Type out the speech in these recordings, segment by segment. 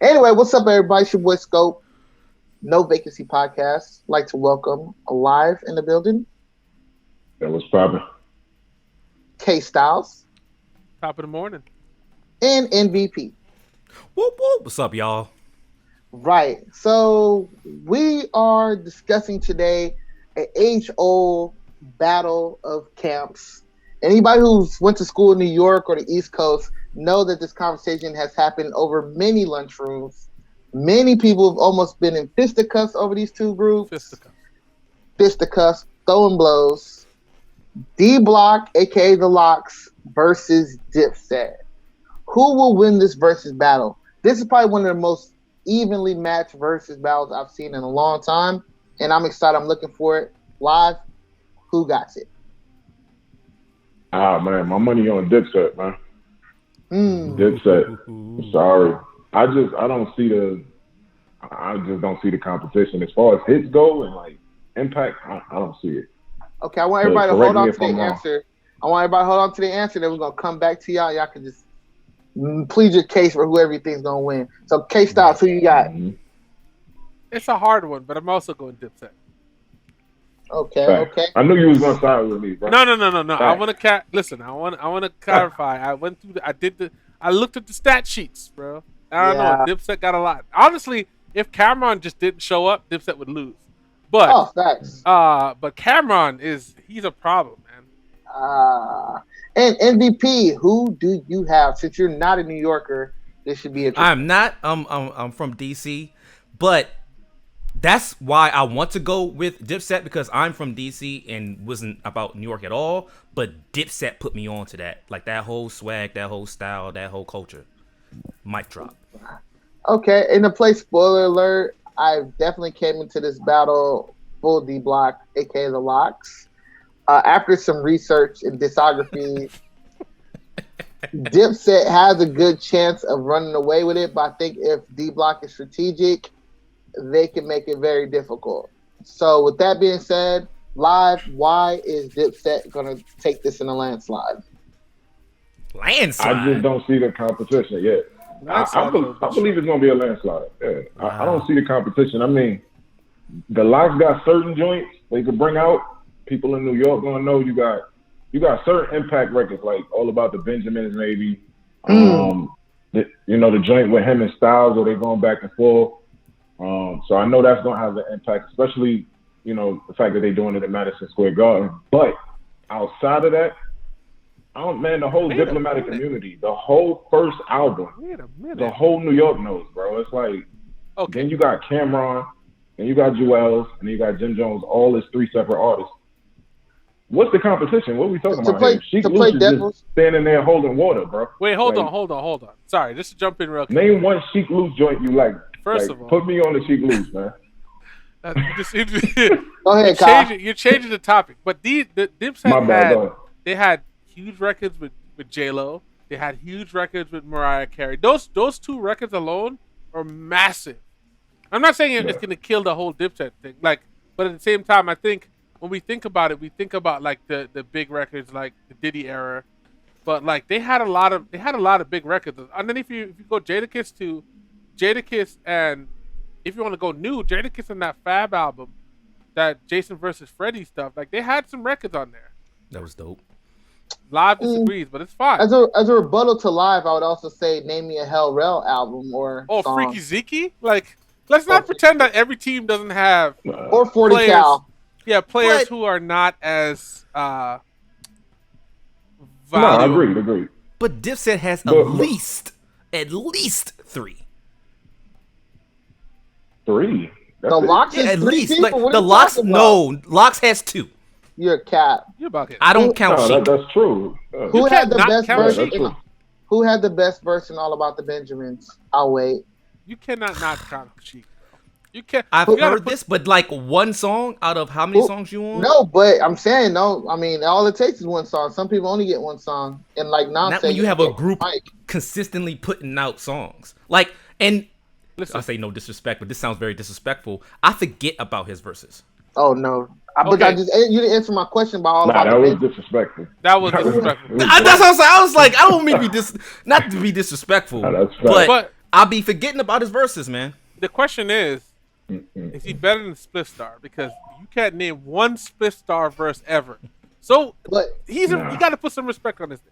Anyway, what's up, everybody? It's your boy Scope. No Vacancy podcast. Like to welcome alive in the building. That was popping. K Styles Top of the morning. and MVP. Whoop whoop. What's up, y'all? Right. So we are discussing today an age-old battle of camps. Anybody who's went to school in New York or the East Coast know that this conversation has happened over many lunchrooms. Many people have almost been in fisticuffs over these two groups. Fisticuffs, throwing blows. D Block, aka the Locks, versus Dipset. Who will win this versus battle? This is probably one of the most evenly matched versus battles I've seen in a long time, and I'm excited. I'm looking for it live. Who got it? Ah man, my money on Dipset, man. Dipset. Sorry, I just don't see the competition as far as hits go and like impact. I don't see it. Okay, I want everybody to Correct hold on me to if I'm the wrong. answer. I want everybody to hold on to the answer. Then we're gonna come back to y'all. Y'all can just plead your case for whoever you think is gonna win. So, K Styles, who you got? Mhm. It's a hard one, but I'm also going Dipset. Okay, Facts. okay. I knew you was gonna side with me, bro. No. I Facts. want to listen. I want to clarify. I went through. I looked at the stat sheets, bro. I don't know. Dipset got a lot. Honestly, if Cameron just didn't show up, Dipset would lose. But Oh, facts. but Cameron he's a problem, man. And MVP, who do you have? Since you're not a New Yorker, this should be interesting. I'm not. I'm from DC, but that's why I want to go with Dipset because I'm from DC and wasn't about New York at all. But Dipset put me on to that, like that whole swag, that whole style, that whole culture. Mic drop. Okay, and to play spoiler alert, I definitely came into this battle full D Block, aka the Locks. After some research and discography, Dipset has a good chance of running away with it, but I think if D Block is strategic, they can make it very difficult. So with that being said, live, why is Dipset going to take this in a landslide? Landslide. I just don't see the competition yet. I believe it's gonna be a landslide. Yeah. I don't see the competition. I mean, the Locks got certain joints they could bring out. People in New York gonna know you got certain impact records like All About the Benjamins, maybe. The joint with him and Styles where they going back and forth. So I know that's gonna have an impact, especially the fact that they're doing it at Madison Square Garden. But outside of that, the whole diplomatic community, the whole first album, the whole New York knows, bro. It's like, Then you got Cameron, then you got Jewels, and then you got Jim Jones, all as three separate artists. What's the competition? What are we talking about here? Sheik Luce is just standing there holding water, bro. Wait, hold on. Sorry, just to jump in real quick. Name one Sheik Luce joint you like. First of all, put me on the Sheik Luce, man. Go ahead, Kyle. You're changing the topic, but the Dipset had huge records with J-Lo. They had huge records with Mariah Carey. Those two records alone are massive. I'm not saying it's going to kill the whole Dipset thing, but at the same time, I think when we think about it, we think about like the big records like the Diddy era, but like they had a lot of big records. And then if you go Jadakiss, and if you want to go new, Jadakiss and that Fab album, that Jason versus Freddie stuff, like they had some records on there. That was dope. Live disagrees, but it's fine. As a rebuttal to Live, I would also say name me a Hell Rel album or song. Freaky Zeke? Like, let's not pretend that every team doesn't have or 40 players, Cal. Yeah, players who are not as No, I agree. But Dipset has at least three. Three. The Locks is at three least. people? Like, What are the you Locks, talking about? no. Locks has two. You're a cat. You're about it. I don't count No, Sheik. that's true. Who had the best verse? That's true. Who had the best verse in All About the Benjamins? I'll wait. You cannot not count Sheik. You can't. I've heard this, but like one song out of how many songs you want? No, but I'm saying no. I mean, all it takes is one song. Some people only get one song, and like Not when you have a group consistently putting out songs. Like, and Listen. I say no disrespect, but this sounds very disrespectful. I forget about his verses. Oh no. But Okay. you didn't answer my question about all about That the was Benjamins. disrespectful. That was disrespectful. That's what I was saying. I was like, I don't mean to be not to be disrespectful, No, that's but But I'll be forgetting about his verses, man. The question is he better than Split Star? Because you can't name one Split Star verse ever. So But you got to put some respect on this thing.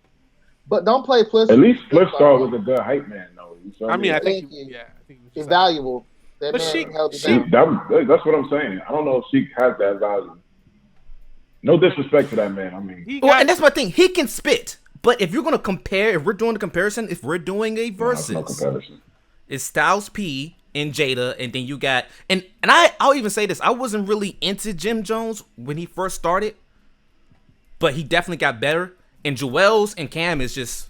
But don't play Split. At least Split Star was a good hype man, though. I mean, I think he was just valuable. That but man held it down. That's what I'm saying. I don't know if she has that value. No disrespect to that man. I mean, and that's my thing. He can spit, but if you're gonna compare, if we're doing the comparison, if we're doing a versus, no comparison. It's Styles P and Jada, and then you got and I'll even say this: I wasn't really into Jim Jones when he first started, but he definitely got better. And Joel's and Cam is just,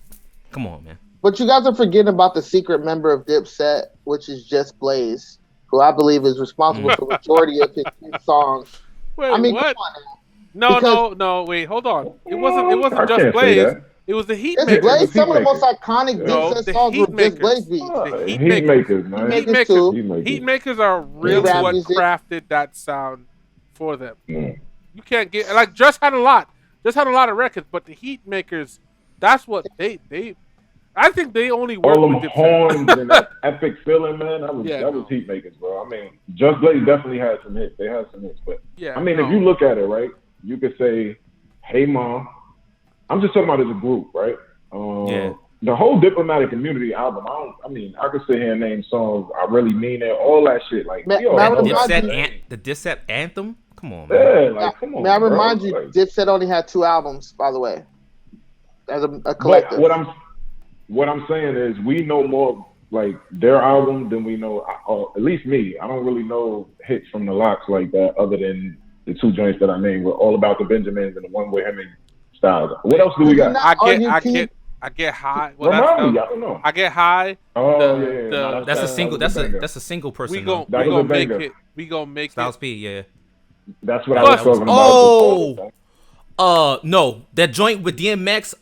come on, man. But you guys are forgetting about the secret member of Dipset, which is Just Blaze, who I believe is responsible for the majority of his songs. Wait, I mean, what? come on now. No, wait, hold on. It wasn't Just Blaze. It was the Heatmakers. Blaze, some of the most iconic Dipset songs were Just Blaze beats. The Heatmakers, man. Heatmakers are really what crafted that sound for them. You can't get like Just had a lot of records, but the Heatmakers, that's what they. I think they only work all them with horns and that epic feeling, man. That was Heatmakers, bro. I mean, Just Blaze definitely had some hits. They had some hits, but if you look at it, right, you could say, "Hey Mom." I'm just talking about as a group, right? The whole Diplomatic Immunity album. I could sit here and name songs. I really mean it. All that shit, like the Dipset anthem. Come on, man. Yeah, come on. May I remind you, Dipset only had 2 albums, by the way, as a collective. But what I'm saying is, we know more like their album than we know. At least me. I don't really know hits from the Locks like that, other than the 2 joints that I named were All About the Benjamins and the one with him and Styles. What else do we got? I get high. Well, I don't know. I get high. Oh, that's a single. That's a single person. We gonna make it. We gonna make Styles P. Yeah. That's what I was talking about. No, that joint with DMX.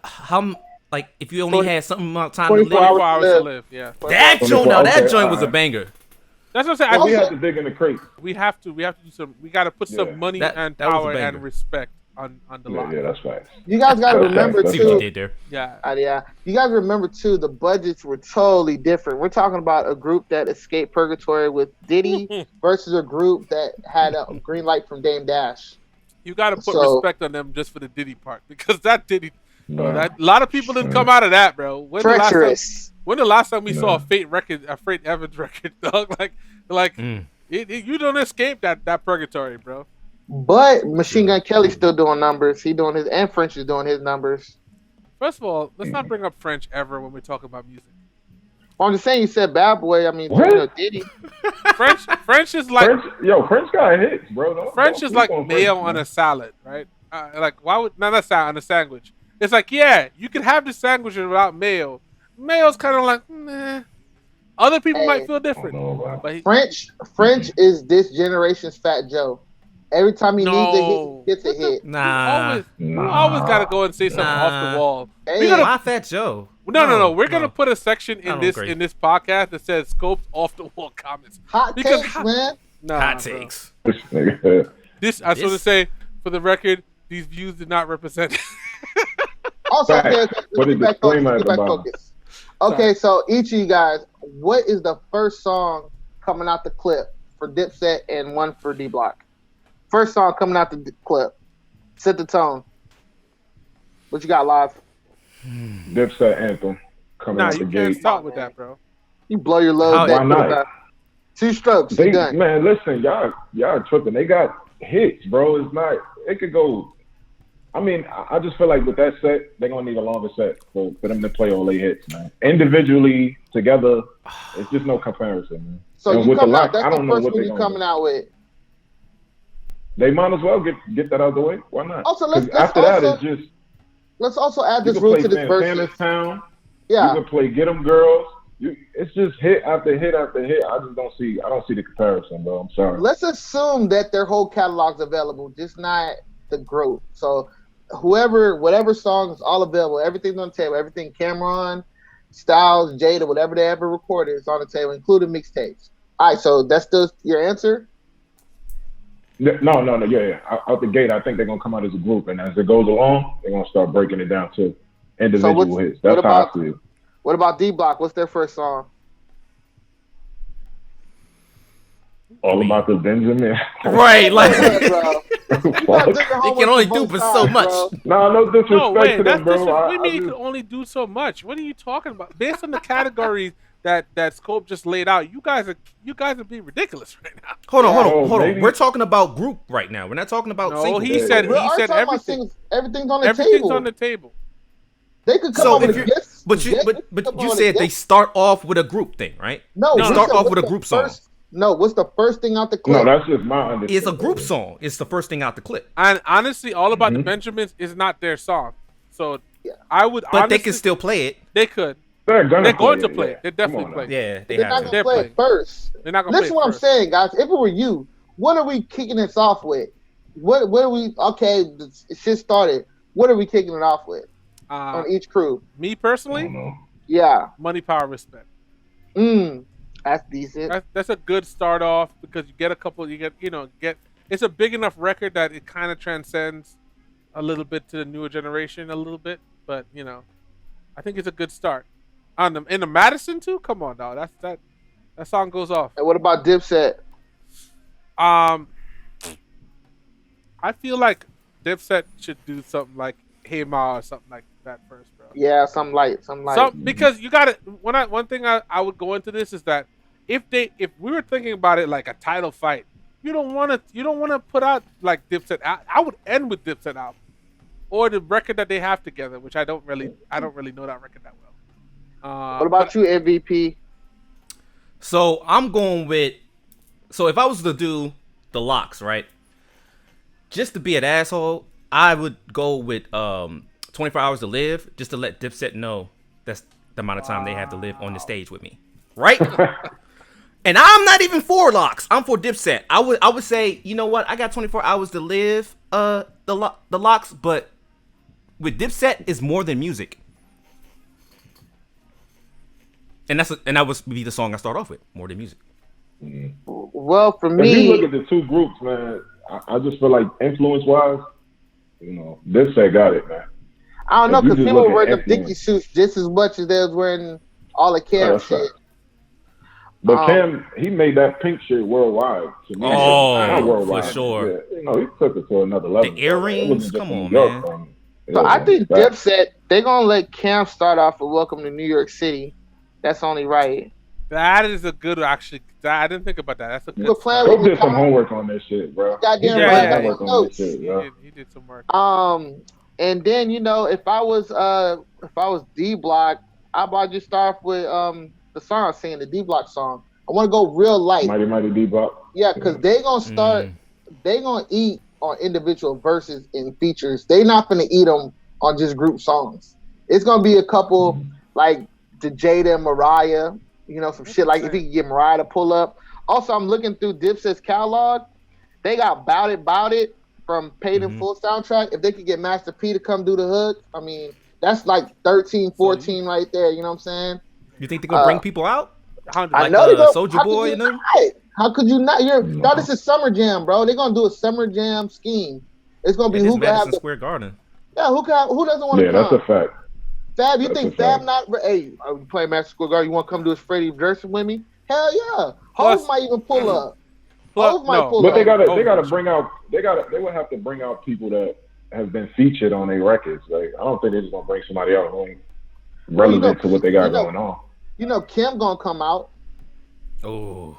How like if you only had something amount of time to live. 24 hours to live. Yeah. That joint was a banger. That's what I'm saying. We have to dig in the crate. We have to do some. We got to put some money and power and respect on the line. Yeah, that's fast. You guys got to remember too. See what you did there. Yeah. You guys remember too. The budgets were totally different. We're talking about a group that escaped purgatory with Diddy versus a group that had a green light from Dame Dash. You got to put respect on them just for the Diddy part, because that Diddy. a lot of people didn't come out of that, bro. When the last time we saw a Fate Evans record, dog? You don't escape that purgatory, bro. But Machine Gun Kelly's still doing numbers. And French is doing his numbers. First of all, let's not bring up French ever when we talk about music. Well, I'm just saying, you said Bad Boy. I mean, Diddy. French is like French got hits, bro. French is like mayo on a salad, right? Why would not a salad on a sandwich? It's like, yeah, you can have the sandwich without mayo. Mayo's kind of like, nah. Other people might feel different. But French is this generation's Fat Joe. Every time he needs a hit, he gets a hit. You always got to go and say something off the wall. Why Fat Joe? No. We're gonna put a section in this podcast that says Scopes off the wall comments. Hot takes, man. Hot takes. I was going to say, for the record, these views did not represent. Also, focus. Okay, so each of you guys, what is the first song coming out the clip for Dipset and one for D Block? First song coming out the clip. Set the tone. What you got live? Dipset anthem coming out the gate. You can't start with that, bro. You blow your load. Why not? 2 strokes. You're done. Man, listen, y'all tripping. They got hits, bro. It's not. It could go. I mean, I just feel like with that set, they're gonna need a longer set for them to play all their hits, man. Individually, together, it's just no comparison, man. So and you with come the out. Lock, That's I don't the know first what one they're you coming out with. They might as well get that out of the way. Why not? Also, let's also add this rule to this verse. Yeah. You can play Get 'Em Girls. It's just hit after hit after hit. I don't see the comparison, bro. I'm sorry. Let's assume that their whole catalog's available, just not the group. So whatever song is all available, everything's on the table. Everything Cameron, Styles, Jada, whatever they ever recorded is on the table, including mixtapes. All right, so that's still your answer? No. Yeah. Out the gate, I think they're gonna come out as a group, and as it goes along, they're gonna start breaking it down to individual hits. That's how I see it. What about D Block? What's their first song? All about the Benjamin. Right, like bro. You gotta do your they can homework only for do both for sides, so much. bro. No, no disrespect No, wait, to them, that's bro. what do you mean you just, can only do so much? What are you talking about? Based on the categories that Scope just laid out, you guys are being ridiculous right now. Hold on, Oh, hold on. maybe. We're talking about group right now. We're not talking about No, single. he Yeah, said yeah. We he are said talking about everything. things. Everything's on the Everything's table. on the table. They could come So up with if a you, guest. but you, they could but come up you with a said they guest. start off with a group thing, right? No, They No, start no. off what's with a the group song. first? No, what's the first thing out the No, clip? that's just my understanding. It's a group song. It's the first thing out the clip. And honestly, All About the Mhm. Benjamins is not their song. So Yeah. I would But honestly, they can still play it. they could. They're They're going play to it, play yeah. it. They're Come definitely on now. playing. Yeah, they They're have not to. gonna They're play playing. it first. They're not gonna play Listen, it what I'm first. saying, guys. If it were you, what are we kicking this off with? What are we? Okay, shit started. What are we kicking it off with on each crew? Me I personally, don't know. Yeah. Money, Power, Respect. That's decent. That's a good start off because you get a couple. You get. It's a big enough record that it kind of transcends a little bit to the newer generation a little bit. But I think it's a good start. In the Madison too. Come on, dog. That song goes off. And what about Dipset? I feel like Dipset should do something like Hey Ma or something like that first, bro. Yeah, some light. Because you got to one thing I would go into this is that if we were thinking about it like a title fight, you don't want to put out like Dipset. I would end with Dipset out or the record that they have together, which I don't really know that record that well. What about you, MVP? So I'm going with. So if I was to do the locks, right? Just to be an asshole, I would go with 24 Hours to Live, just to let Dipset know that's the amount of time they have to live on the stage with me, right? And I'm not even for locks. I'm for Dipset. I would say, you know what? I got 24 hours to live. The locks, but with Dipset is more than music. And that would be the song I start off with, More Than Music. Well, for If me, you look at the two groups, man, I just feel like influence-wise, Dipset got it, man. I don't know If you because just people look were at wearing the influence. Dickie suits just as much as they was wearing all the Cam That's shit. right. But Cam, he made that pink shit worldwide. To me, Oh, not worldwide. for sure. Yeah, he took it to another level. The earrings, It wasn't just come a New on, York man. thing. So Yeah, I think facts. Dipset, they're gonna let Cam start off with "Welcome to New York City." That's only right. That is a good actually. I didn't think about that. That's a You good. were playing start. with Go did some Kyle. homework on this shit, bro. Goddamn He did right, some I got homework my on this notes. shit, bro. He did some work. And then if I was D Block, I'd probably just start off with the song I was singing, the D Block song. I want to go real light. Mighty Mighty D-Bop. Yeah, because they gonna start. They gonna eat on individual verses and features. They not gonna eat them on just group songs. It's gonna be a couple like the Jada and Mariah. Some shit like if he can get Mariah to pull up. Also, I'm looking through Dipset's catalog. They got Bout It from Paid in Full soundtrack. If they could get Master P to come do the hook, I mean, that's like 13, 14 right there. You know what I'm saying? You think they're gonna bring people out? I know they go. Soulja Boy and them. How could you not? No, this is Summer Jam, bro. They're gonna do a Summer Jam scheme. It's gonna be It is who can have Madison the. Square Garden. Yeah, who doesn't want to Yeah, come? that's a fact. Fab, you That's think a Fab fact. not? Hey, are we playing Madison Square Garden? You want to come do his Freddie version with me? Hell yeah. Plus- Hov might even pull up. Plus- Hov might no. pull But they up. gotta bring out. They would have to bring out people that have been featured on their records. Like I don't think they're just gonna bring somebody out who ain't relevant to what they got going on. Kim gonna come out. Oh,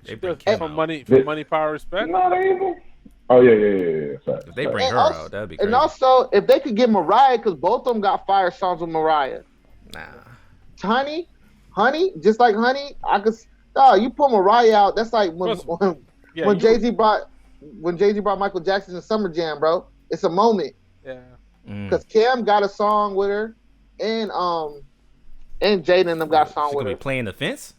they She bring does Kim for out. money, power, respect. No, they ain't. Oh yeah. Facts. If they bring And her also, out, that'd be crazy. and also, if they could get Mariah, because both of them got fire songs with Mariah. Nah. Honey, just like Honey, I could. Oh, you put Mariah out. That's like when Jay-Z brought Michael Jackson to Summer Jam, bro. It's a moment. Yeah. Because Cam got a song with her, and Jaden and them got a song She with gonna her. be playing the fence?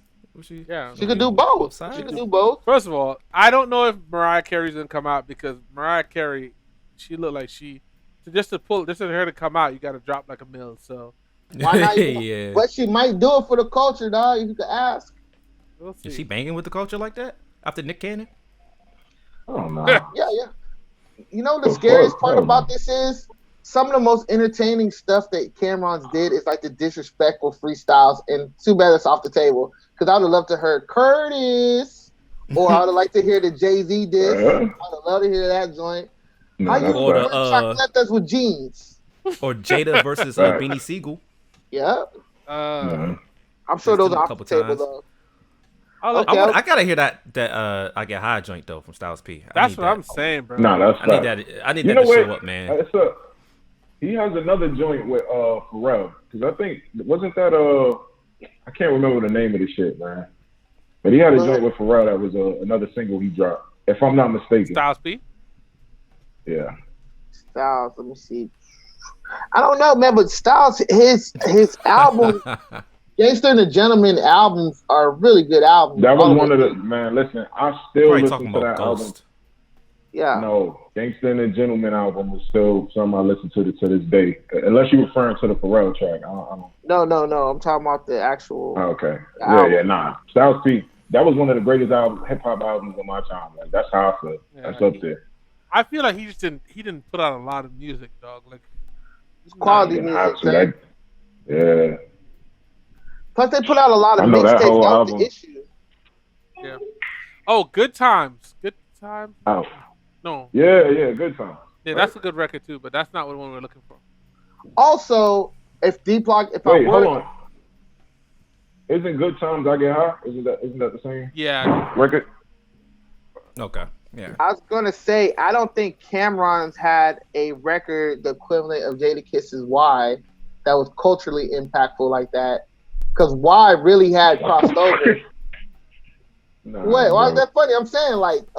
Yeah. She could do both. sides? She could do both. First of all, I don't know if Mariah Carey's gonna come out because Mariah Carey, she looked like just for her to come out, you got to drop like a mill. So Why not? Yeah. But she might do it for the culture, dog. If you could ask. we'll see. Is she banging with the culture like that after Nick Cannon? Oh no. Yeah. You know the scariest part about this is some of the most entertaining stuff that Cameron's did is like the disrespectful freestyles, and too bad it's off the table because I would have loved to hear Curtis, or I would have liked to hear the Jay-Z diss. I would have loved to hear that joint. No, How you that's Or right. chocolate us with jeans? Or Jada versus Right. Beanie Siegel. Yeah, No. I'm sure There's those a are off couple the table times. though. Okay. Okay. I gotta hear that I Get High joint though from Styles P. That's what I'm saying, bro. Nah, that's I need facts. that. I need You that know to what? show up, man. He has another joint with Pharrell, because I think wasn't that I can't remember the name of the shit, man. But he had a joint with Pharrell that was another single he dropped, if I'm not mistaken. Styles P. Yeah. Styles, let me see. I don't know, man, but Styles, his album, Gangster and the Gentleman albums are really good albums. That was All one the of way the, through. man, listen, I still Probably listen talking to about that album. Ghost. Yeah. No, Gangsta and the Gentleman album is still something I listen to this day. Unless you're referring to the Pharrell track. I don't. No. I'm talking about the actual. Oh, okay. album. Yeah, nah. Styles P, that was one of the greatest hip hop albums of my time. Like, that's how I feel. Yeah, That's up there. I feel like he didn't put out a lot of music, dog. Like Quality You music. have to, man. yeah. Plus, they put out a lot of I know that mixtapes. whole That was album. the issue. Yeah. Oh, Good Times. Good Times. Oh, No. yeah, good time. Yeah, that's a good record too, but that's not what one we're looking for. Also, if Deep Block, if Wait, I hold were, on. Isn't Good Times I Get High? Isn't that the same Yeah. record? Okay. Yeah. I was gonna say, I don't think Cameron's had a record the equivalent of Jadakiss's "Why" that was culturally impactful like that. Because "Why" really had crossed over. Nah, Wait, why is bro. that funny? I'm saying like, it's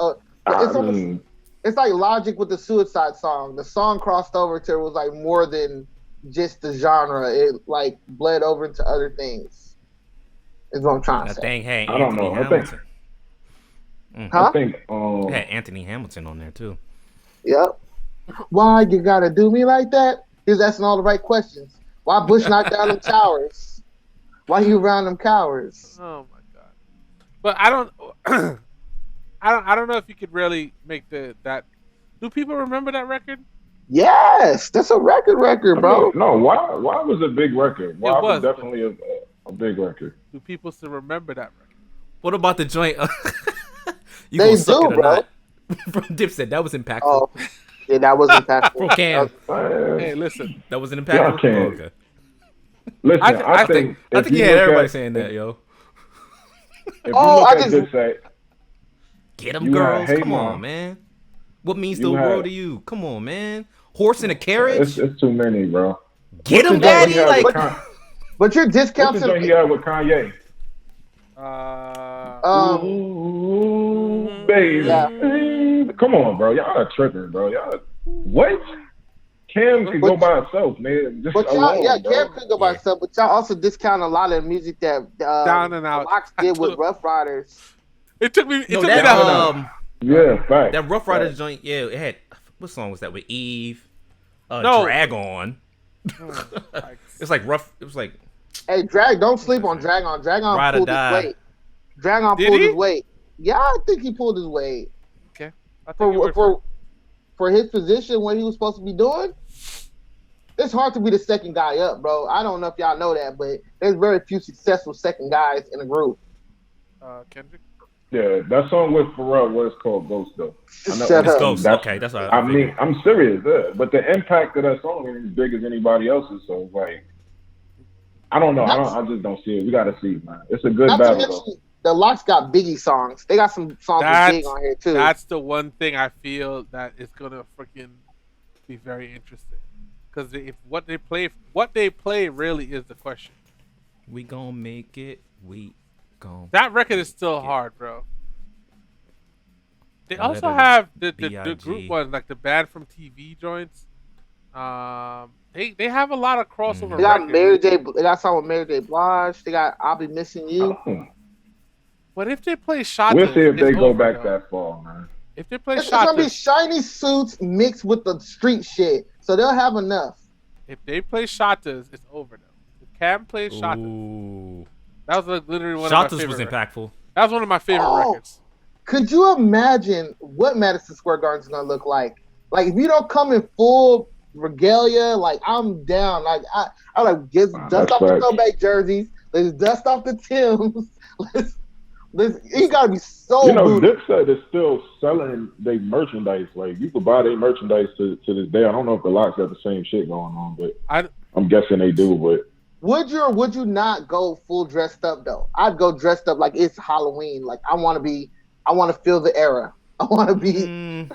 I almost, mean, it's like Logic with the Suicide song. The song crossed over to it was like more than just the genre. It like bled over into other things. Is what I'm trying to That say. thing had I don't Anthony know. I think- Hamilton. Huh? I think It had Anthony Hamilton on there too. Yep. Why you gotta do me like that? He's asking all the right questions. Why Bush knocked down them towers? Why you around them cowards? Oh my god. But I don't. I don't know if you could really make that. Do people remember that record? Yes, that's a record, bro. no, why was a big record? Why It was, was definitely a big record. Do people still remember that record? What about the joint? You They gonna suck do, it or bro. not? From Dipset, that was impactful. Oh, yeah, that was impactful. From Cam, Hey, listen. that was an Y'all impactful. can't. Oh, okay. Listen, I I think I if think you you had look everybody at- saying that, yo. If Oh, you I look at just- Dipset, Get them You girls. had Hey Come Ma. on, man. What means You the had- world to you? Come on, man. Horse in a carriage. it's too many, bro. Get What's him, the joint he daddy. had Like with Con- But your What's discounts, the joint he had with Kanye? Ooh, baby. yeah. Come on, bro. Y'all are tripping, bro. Y'all what? Cam can go by herself, man. Just But y'all, alone, yeah, bro. Cam could go by Yeah. itself, but y'all also discount a lot of the music that Down and Out. Locks did with Rough Riders. It took me. It no, took me that that. Yeah, fact. that Rough Riders joint. Yeah, it had what song was that with Eve? No. Drag On. It's like rough. It was like Hey, don't sleep on Drag On. Drag On Ride or pulled his Die. weight. Drag On Did pulled he? his weight. Yeah, I think he pulled his weight. Okay. I think you For his position, what he was supposed to be doing, it's hard to be the second guy up, bro. I don't know if y'all know that, but there's very few successful second guys in a group. Kendrick. Yeah, that song with Pharrell was called Ghost, though. I know- Shut it's up. Ghost. That's- Okay, that's what I mean, I'm serious, yeah. But the impact of that song ain't as big as anybody else's, so it's like, I don't know. I just don't see it. We gotta see, man. It's a good Not to battle, mention, though. the Locks got Biggie songs. They got some songs with Big on here too. That's the one thing I feel that is gonna freaking be very interesting. Because if what they play really is the question. We gonna make it. We gon' That record is still hard, bro. They The also letter have the B.I.G.. group ones, like the band from TV joints. They have a lot of crossover. They got records. Mary J. They got song with Mary J. Blige. They got I'll Be Missing You. But if they play Shot, We'll see if they it's go over, back though. that far, man. If they play It's gonna be Shot, shiny suits mixed with the street shit, so they'll have enough. if they play Shotas, it's over though. If Cam plays Shotas, Ooh. that was like literally one of my Shotas favorite was records. impactful. That was one of my favorite Oh. records. Could you imagine what Madison Square Garden is gonna look like? Like if you don't come in full regalia. Like I'm down. Like I like get dust off the throwback jerseys. Let's dust off the Timbs. let's. You gotta be so. Dipset is still selling their merchandise. Like you could buy their merchandise to this day. I don't know if the Locks got the same shit going on, but I'm guessing they do. But would you or would you not go full dressed up though? I'd go dressed up like it's Halloween. Like I want to feel the era. I want to be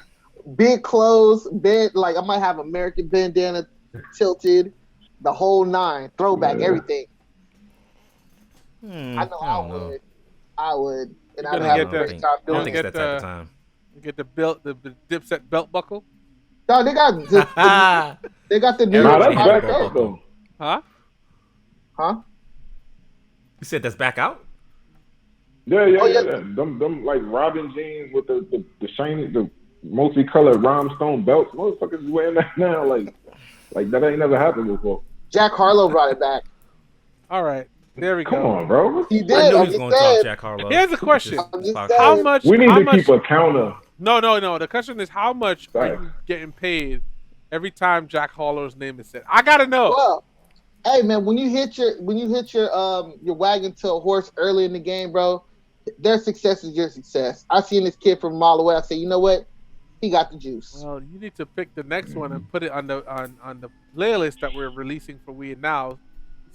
big clothes, like I might have American bandana tilted, the whole nine, throwback, everything. I know I would, and I'd have a great time doing it. That type of time. You get the belt, the Dipset belt buckle. No, they got the new. Nah, that's back out though. Huh? You said that's back out? Yeah. Them like Robin jeans with the shiny, the multicolored rhinestone belts. Motherfuckers is wearing that now. Like that ain't never happened before. Jack Harlow brought it back. All right. There we go. Come on, bro. He did. I knew he was going to talk Jack Harlow. Here's the question: How much? We need to keep a counter. No. The question is, how much are you getting paid every time Jack Harlow's name is said? I gotta know. Well, hey man, when you hit your wagon to a horse early in the game, bro, their success is your success. I seen this kid from a mile away. I said, you know what? He got the juice. Well, you need to pick the next one and put it on the playlist that we're releasing for We and Now.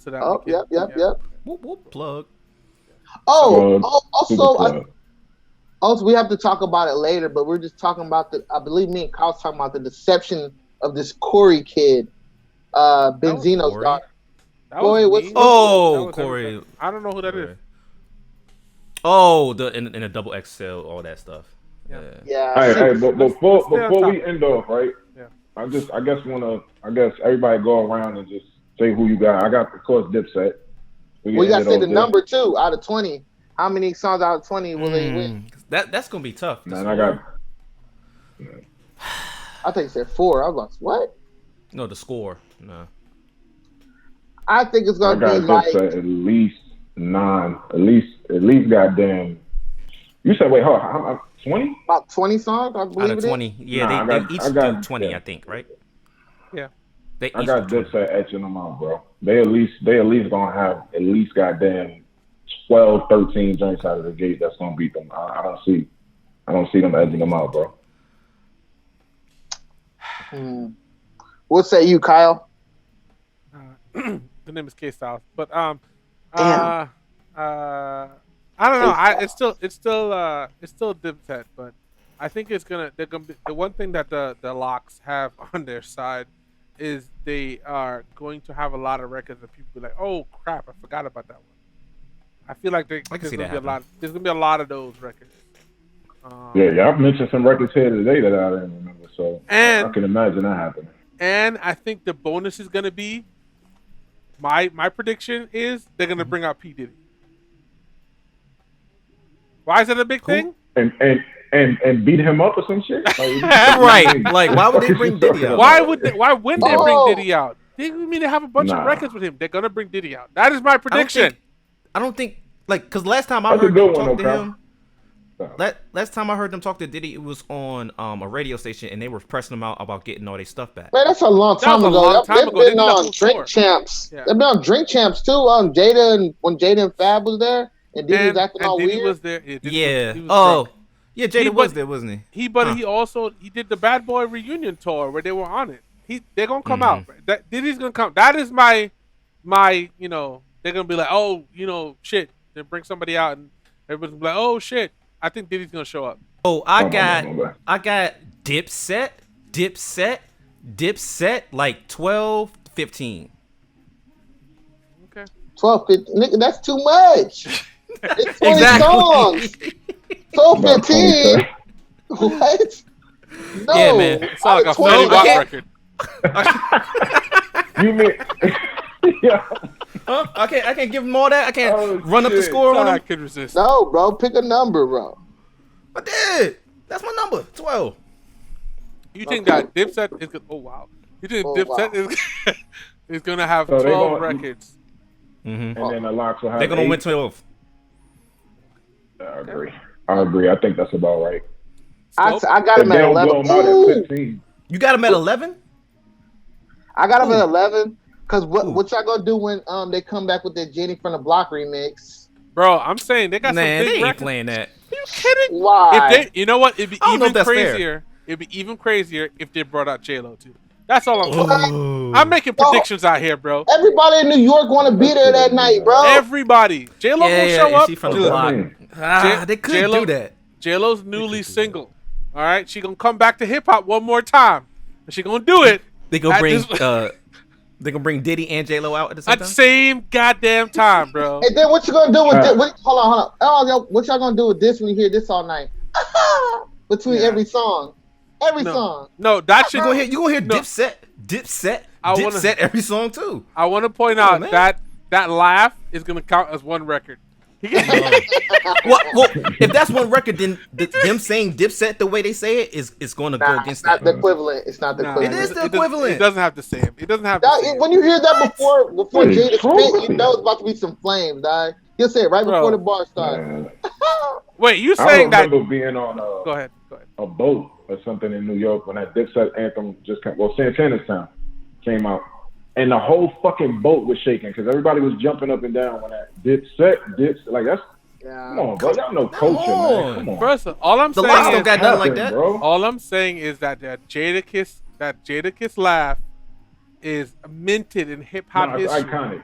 So that Yep. Whoop, plug. Also, we have to talk about it later, but we're just talking about I believe me and Kyle's talking about the deception of this Corey kid, Benzino's daughter. Corey. I don't know who that is. Oh, in a double XL, all that stuff. Yeah. Hey, but before we end off, right? Yeah. I guess everybody go around and just say who you got. I got, of course, Dipset. We got to say the number 2 out of 20. How many songs out of 20 will they win? That's gonna be tough. Man, I got. I think you said 4. I was like, what? No, the score. No. I think it's gonna be like at least 9. At least goddamn. You said wait, hold on, 20? About 20 songs, I believe. Out of 20, yeah, they each do 20, I think, right? Yeah. I got Dipset etching them out, bro. They at least gonna have at least goddamn 12, 13 joints out of the gate that's gonna beat them. I don't see them edging them out, bro. What say you, Kyle? The name is K Styles, but I don't know. It's still Dipset, but I think they're gonna be the one thing that the Locks have on their side is they are going to have a lot of records that people be like, oh crap, I forgot about that one. I feel like there's gonna be a lot of those records. I've mentioned some records here today that I didn't remember, so I can imagine that happening. And I think the bonus is gonna be my prediction is they're gonna bring out P. Diddy. Why is that a big thing? And beat him up or some shit? Like, right. Like, why would they bring Diddy out? Why wouldn't they bring Diddy out? They mean to have a bunch of records with him. They're gonna bring Diddy out. That is my prediction. I don't think because last time I heard them talk to him, last time I heard them talk to Diddy, it was on a radio station, and they were pressing him out about getting all their stuff back. Man, that's a long time ago. They've been on Drink Champs. Yeah. They've been on Drink Champs too. When Jada and Fab was there, and Diddy was acting all weird. Was there. Yeah. Jada was there, wasn't he? He also did the Bad Boy reunion tour where they were on it. They're gonna come out. Diddy's gonna come. That is my they're gonna be like, oh, shit. They bring somebody out and everybody's gonna be like, oh shit. I think Diddy's gonna show up. Oh, I got Dipset, like 12, 15. Okay. 12, 15. Nigga, that's too much. It's 20 songs. 12, 15. What? No. Yeah, man. It's like a 40 watt record. You mean? Yeah. Huh? I can't give him all that. I can't run up the score on him. I could resist. No, bro. Pick a number, bro. I did. That's my number. 12. You think that Dipset is? Oh wow. You think Dipset is gonna have 12 records? Mm-hmm. And then the Locks will have. They're gonna win 12. I agree. I think that's about right. I got him at 11. At 15. You got him at 11? I got them Who? at 11. Cause Who? what y'all gonna do when they come back with their Jenny from the Block remix? Bro, I'm saying they got some Man, big they ain't records. playing that. Are you kidding? If Why? they, you know what? It'd be I don't know even if that's fair. crazier. It'd be even crazier if they brought out J Lo too. That's all I'm saying. I'm Oh. making No, predictions out here, bro. everybody in New York want to be there that night, bro. Everybody, J Lo gonna Yeah, show and up. she from the What that block. mean? They could do that. J Lo's newly single. All right, she gonna come back to hip hop one more time, and she gonna do it. They gonna at bring this- they gonna bring Diddy and J Lo out at the same at the time. same goddamn time, bro. And then what you gonna do with this? Hold on. Oh, yo, what y'all gonna do with this when you hear this all night? Between every song, song. No, that You should gonna hear no. Dipset I wanna- every song too. I want to point out that laugh is gonna count as one record. Well, if that's one record, then them saying Dipset the way they say it is going to go against not that. the equivalent. It's not the equivalent. It is the equivalent. It doesn't have the same. It doesn't have the same. When you hear that before Wait, Jada spit, you know it's about to be some flames, dog. He'll say it right before the bar starts. Wait, you I saying that? remember being on Go ahead. a boat or something in New York when that Dipset anthem just came. Well, Santana's Town came out, and the whole fucking boat was shaking because everybody was jumping up and down when that Dipset, like that's. Yeah. Come on, bro. Y'all know culture, man. Come on. First, all I'm The saying Lox is don't got nothing like that. Bro. all I'm saying is that Jada Kiss laugh is minted in hip hop It's history. iconic.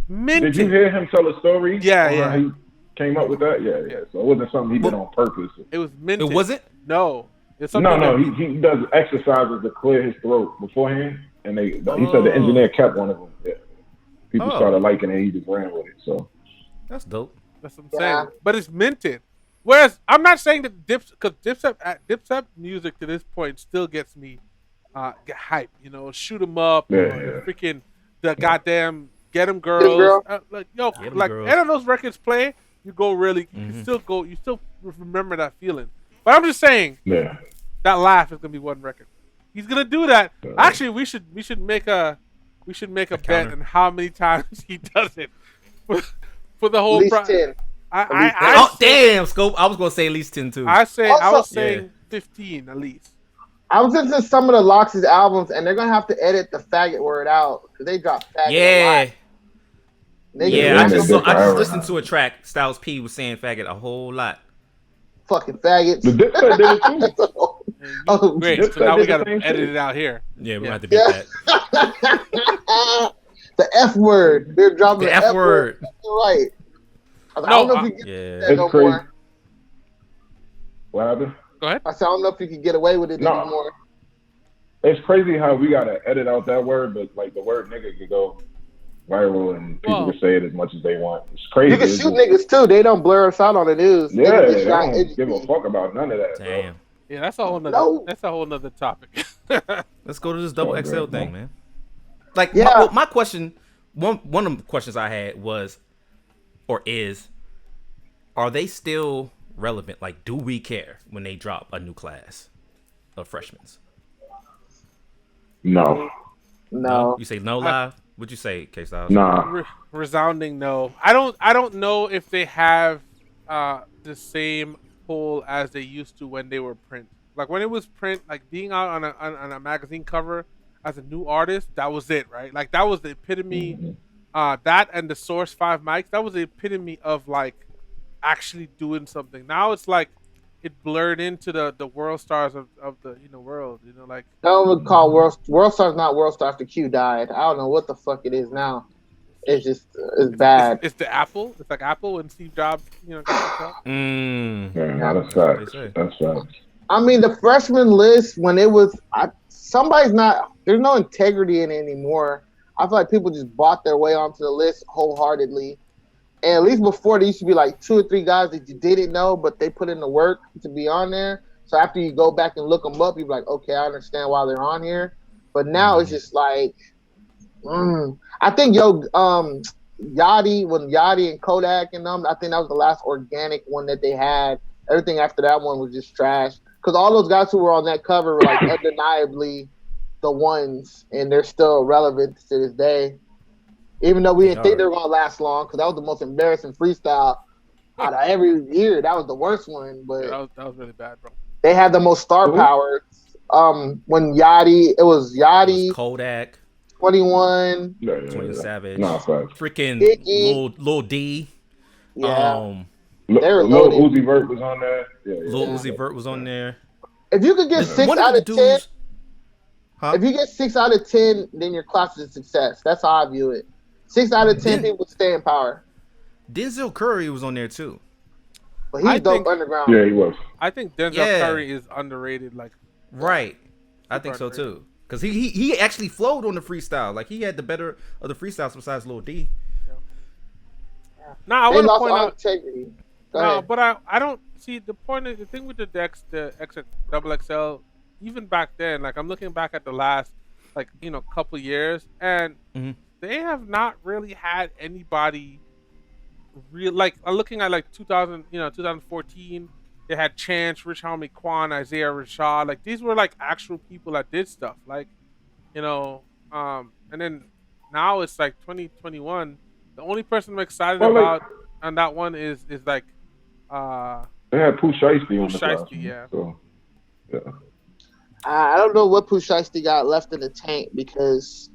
Minted. Did you hear him tell a story? Yeah, on yeah. how he came up with that? Yeah. So it wasn't something he did on purpose. It was minted. It wasn't? No. It's something No. that- He does exercises to clear his throat beforehand, and he said the engineer kept one of them. Yeah. People started liking it. He just ran with it. So That's dope. That's what I'm saying. But it's minted. Whereas I'm not saying that Dipset music to this point still gets me get hype. You know, shoot 'em up. Freaking the goddamn get 'em girls. Like Girls. any of those records play, you go really. You still remember that feeling. But I'm just saying. Yeah. That laugh is gonna be one record. He's gonna do that. Actually, we should make a bet on how many times he does it for the whole. At least 10. Damn, Scope. I was gonna say at least 10 too. I was saying 15 at least. I was listening to some of the Lox's albums, and they're gonna have to edit the faggot word out because they drop faggot. Yeah. I just forever. listened to a track. Styles P was saying faggot a whole lot. Fucking faggots. The Dipset did it too. Great. So now we gotta edit it out here. Yeah, we have to beat that. The F word. They're dropping The F word. Right. I don't know if you can get that no crazy. more. What happened? Go ahead. I said I don't know if you can get away with it anymore. It's crazy how we gotta edit out that word, but like the word nigga could go viral and people can say it as much as they want. It's crazy. You can shoot niggas too. They don't blur us out on the news. Yeah, they don't give a fuck about none of that. Damn. Bro. Yeah, that's a whole nother topic. Let's go to this double XL thing, man. Like my question, one of the questions I had was, or is, are they still relevant? Like, do we care when they drop a new class of freshmen? No. You say no live? What'd you say, K-Styles? Nah. Resounding no. I don't know if they have the same pull as they used to when they were print. Like when it was print, like being out on a magazine cover as a new artist, that was it, right? Like that was the epitome. That and the Source 5 mics, that was the epitome of like actually doing something. Now it's like it blurred into the world stars of the world. Like I don't even call world stars not world stars. The Q died. I don't know what the fuck it is now. It's just it's bad. It's the Apple. It's like Apple when Steve Jobs got out. Yeah, that's facts. That's facts. I mean, the freshman list when it was there's no integrity in it anymore. I feel like people just bought their way onto the list wholeheartedly. And at least before, there used to be like 2 or 3 guys that you didn't know, but they put in the work to be on there. So after you go back and look them up, you're like, okay, I understand why they're on here. But now it's just like, I think Yachty, when Yachty and Kodak and them, I think that was the last organic one that they had. Everything after that one was just trash. Because all those guys who were on that cover were like undeniably the ones, and they're still relevant to this day. Even though we didn't think they were going to last long, because that was the most embarrassing freestyle out of every year. That was the worst one. But that was really bad, bro. They had the most star power. When Yachty, it was Kodak. 21. Yeah, 20 Savage, nah, facts. freaking Iggy. Lil D, Yeah, um, they were Lil loaded. Uzi Vert was on there. Lil Yeah. Uzi Vert was on there. If you could get six One of out the of 10, dudes, huh? if you get 6 out of 10, then your class is a success. That's how I view it. 6 out of 10 Den- people stay in power, Denzel Curry was on there too. but I he's dope think underground. Yeah, he was. I think Denzel Yeah. Curry is underrated. Like, Right. I super think so underrated. too. Cause he actually flowed on the freestyle. Like he had the better of the freestyles besides Lil D. Now I They want to lost point all out. integrity. Go No, ahead. but I don't see the point. The thing with the Dex, the double XL, even back then, like I'm looking back at the last, like couple years, and Mhm. they have not really had anybody real. Like I'm looking at like 2000, 2014. They had Chance, Rich Homie Quan, Isaiah Rashad. Like these were like actual people that did stuff. Like and then now it's like 2021. The only person I'm excited Well, like about on that one is like uh they had Pooh Shiesty on the class, Shiesty, yeah. so yeah. I don't know what Pooh Shiesty got left in the tank because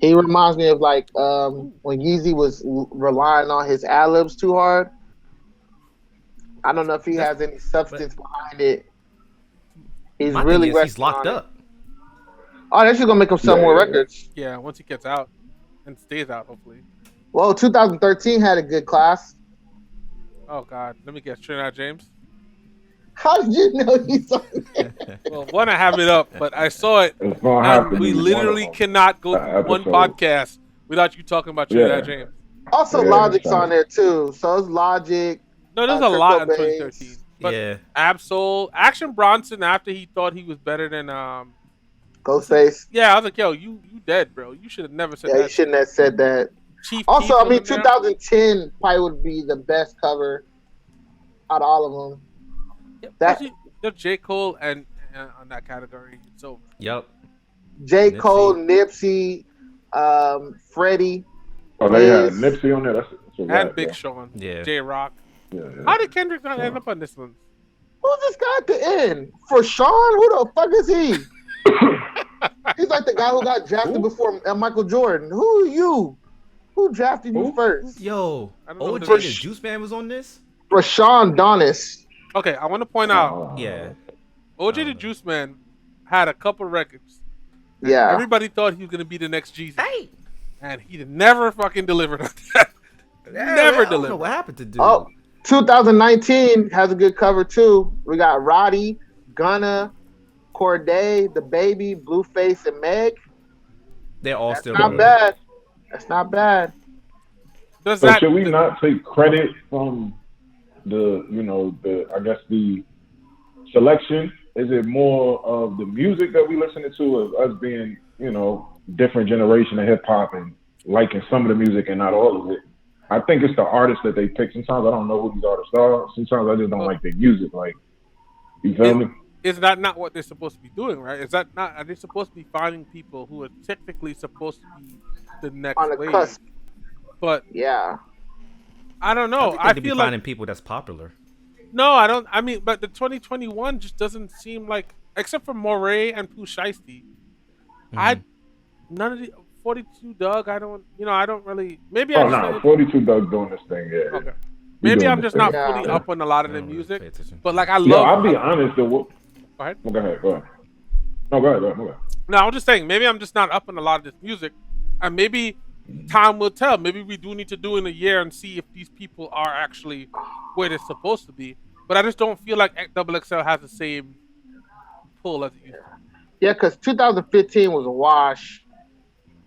he reminds me of like when Yeezy was relying on his ad libs too hard. I don't know if he has any substance behind it. He's My really thing is he's resting locked on it. up. Oh, they're just gonna make him sell more records. Yeah, once he gets out and stays out, hopefully. Well, 2013 had a good class. Oh God, let me guess, Trinidad James. How did you know he's on there? Well, one, I have it up, but I saw it, It's gonna have and to we be literally one of them. cannot go through one Episode. podcast without you talking about Trinidad James. Also, Yeah, Logic's sorry. on there too. So it's Logic. No, there's a lot in Crypto 2013. Base. But Yeah. Absol, Action Bronson, after he thought he was better than Ghostface. yeah, I was like, yo, you dead, bro. You should have never said Yeah, that. you shouldn't have said that. Chief Also, Keef I mean, was in there. 2010 probably would be the best cover out of all of them. Yeah, That- plus there's J. Cole and on that category, it's over. Yep. J. Nipsey. Cole, Nipsey, Freddie. Oh, they had Wiz. Nipsey on there. That's a And wrap, Big yeah. Sean, Yeah. J. Rock. Yeah. How did Kendrick not end up on this one? Who's this guy at the end? For Sean? Who the fuck is he? He's like the guy who got drafted Who? before Michael Jordan. Who are you? Who drafted you Who? first? Yo, I don't know OJ who the that is. Juice Man was on this. For Sean Donis. Okay, I want to point out, Yeah. OJ the Juice Man had a couple records. And Yeah. everybody thought he was gonna be the next Jesus, Hey. and he never fucking delivered on that. I Never don't know delivered. what happened to dude. Oh, 2019 has a good cover too. We got Roddy, Gunna, Corday, The Baby, Blueface, and Meg. They're all That's still not good. bad. That's not bad. Does So that? should we not take credit from I guess the selection? Is it more of the music that we listening to, of us being, different generation of hip hop and liking some of the music and not all of it? I think it's the artists that they pick. Sometimes I don't know who these artists are. Sometimes I just don't like their music. Like, you feel me? Is that not what they're supposed to be doing, right? Is that not? Are they supposed to be finding people who are technically supposed to be the next On the wave? cusp. But Yeah. I don't know. think I they be feel like finding people that's popular. no, I don't. I mean, but the 2021 just doesn't seem like, except for Moray and Pooh Shiesty, I none of the 42 Doug. I don't. I don't really. Maybe I Oh, just. no. 42 Doug doing this thing, yeah. Okay. He Maybe doing I'm this just not thing. fully Yeah. up on a lot of I the don't really music, pay attention. but like I Yo, love. I'll be honest. Go ahead. Go ahead. No, go ahead. No, I'm just saying, maybe I'm just not up on a lot of this music, and maybe time will tell. Maybe we do need to do in a year and see if these people are actually where they're supposed to be. But I just don't feel like Double XL has the same pull as it used to. Yeah, because 2015 was a wash.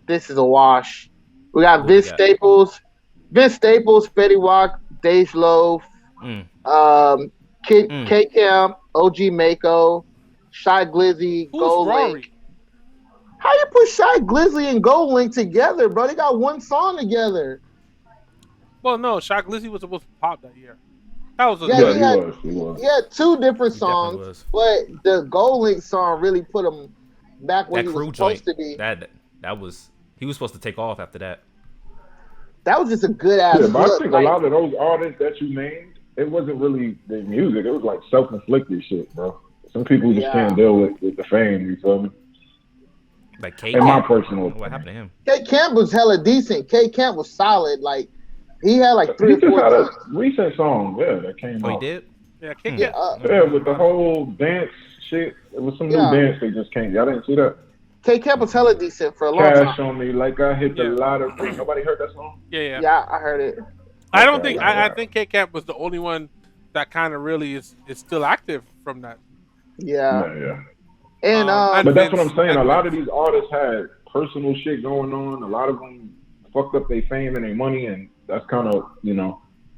This is a wash. We got Vince got? Staples, Fetty Wap, Dej Loaf, Kid Mm. K-Camp, OG Mako, Shy Glizzy, Who's Gold Rory? Link. How you put Shy Glizzy and Gold Link together, bro? They got one song together. Well, no, Shaq Lizzy was supposed to pop that year. That was a Yeah, Yeah, he was. He had two different He definitely songs, was. but the Gold Link song really put him back where That he crew was supposed joint. to be. That was he was supposed to take off after that. That was just a good ass. Yeah, but I look, think like- a lot of those artists that you named, it wasn't really their music. It was like self-inflicted shit, bro. Some people just Yeah. can't deal with the fame, you feel me? Like K In my Camp. personal What opinion. happened to him? K Camp was hella decent. K Camp was solid. Like he had like He 3 or just 4 had a joints. recent song, that came Oh, he out. did. Yeah, Kit Yeah, Kat. Yeah, with the whole dance shit. It was some new yeah. dance they just came. Y'all didn't see that? K Camp was hella decent for a long time. Cash on me like I hit the Yeah. lottery. Nobody heard that song? Yeah. Yeah, I heard it. I don't Okay, think yeah, I think K Camp was the only one that kind of really is still active from that. Yeah, Yeah. and And But that's what Vince I'm saying. and A lot of Vince. these artists had personal shit going on. A lot of them fucked up their fame and their money, and that's kind of,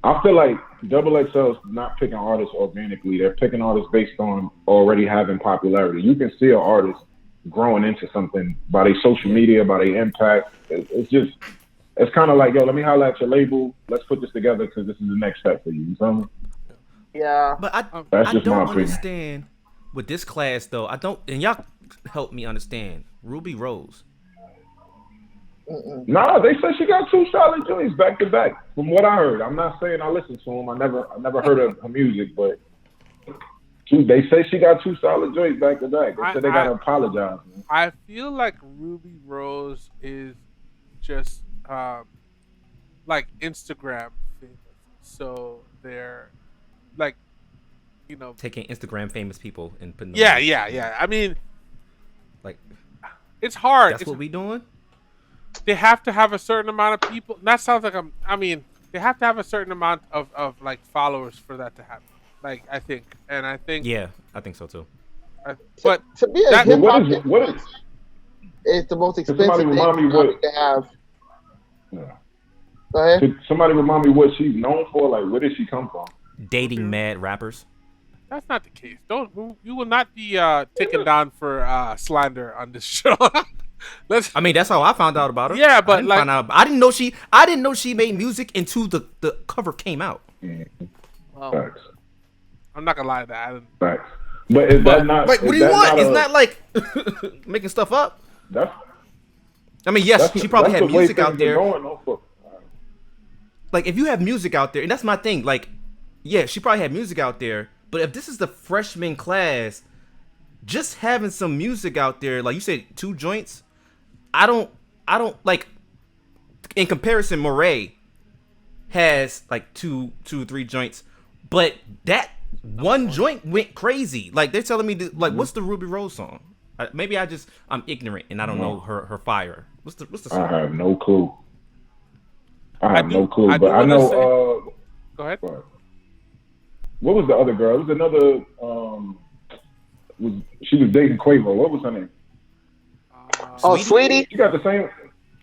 I feel like Double XL's not picking artists organically. They're picking artists based on already having popularity. You can see an artist growing into something by their social media, by their impact. It's kind of like, yo, let me holler at your label. Let's put this together because this is the next step for you. You feel me? yeah, But That's I just don't my opinion. understand with this class though. I don't, and y'all help me understand. Ruby Rose. Nah, they said she got 2 solid joints back to back. From what I heard, I'm not saying I listened to them. I never heard of her music, but they say she got 2 solid joints back to back. They said they gotta apologize. Man. I feel like Ruby Rose is just like Instagram famous. So they're like, Taking Instagram famous people and putting them yeah. I mean, like it's hard. that's what we doing. They have to have a certain amount of people. That sounds like they have to have a certain amount of like followers for that to happen. Like I think, Yeah, I think so too. but to be a that- hip hop What is it's the most Can somebody expensive thing remind me probably what- to have. yeah. Go ahead. Could somebody remind me what she's known for? Like, where did she come from? Dating mad rappers. that's not the case. You will not be taken down for slander on this show. Let's. I mean, that's how I found out about her. Yeah, but I didn't know she made music until the cover came out. Well, Facts. I'm not gonna lie to that. I didn't, Facts. But is that not? Like, what do is you that want? not It's a- not like making stuff up. That's, I mean, yes, she probably that's had the way music out things are there. going, though, for- Like, if you have music out there, and that's my thing. Like, yeah, she probably had music out there. But if this is the freshman class, just having some music out there, like you said, 2 joints. I don't like. In comparison, Moray has like 3 joints, but that one joint went crazy. Like they're telling me, like, what's the Ruby Rose song? Maybe I'm ignorant and I don't know her fire. What's the I song? have no clue. I have do- no clue, I but do I wanna know. say- Go ahead. What was the other girl? It was another. She was dating Quavo. What was her name? Oh, Sweetie. She got the same.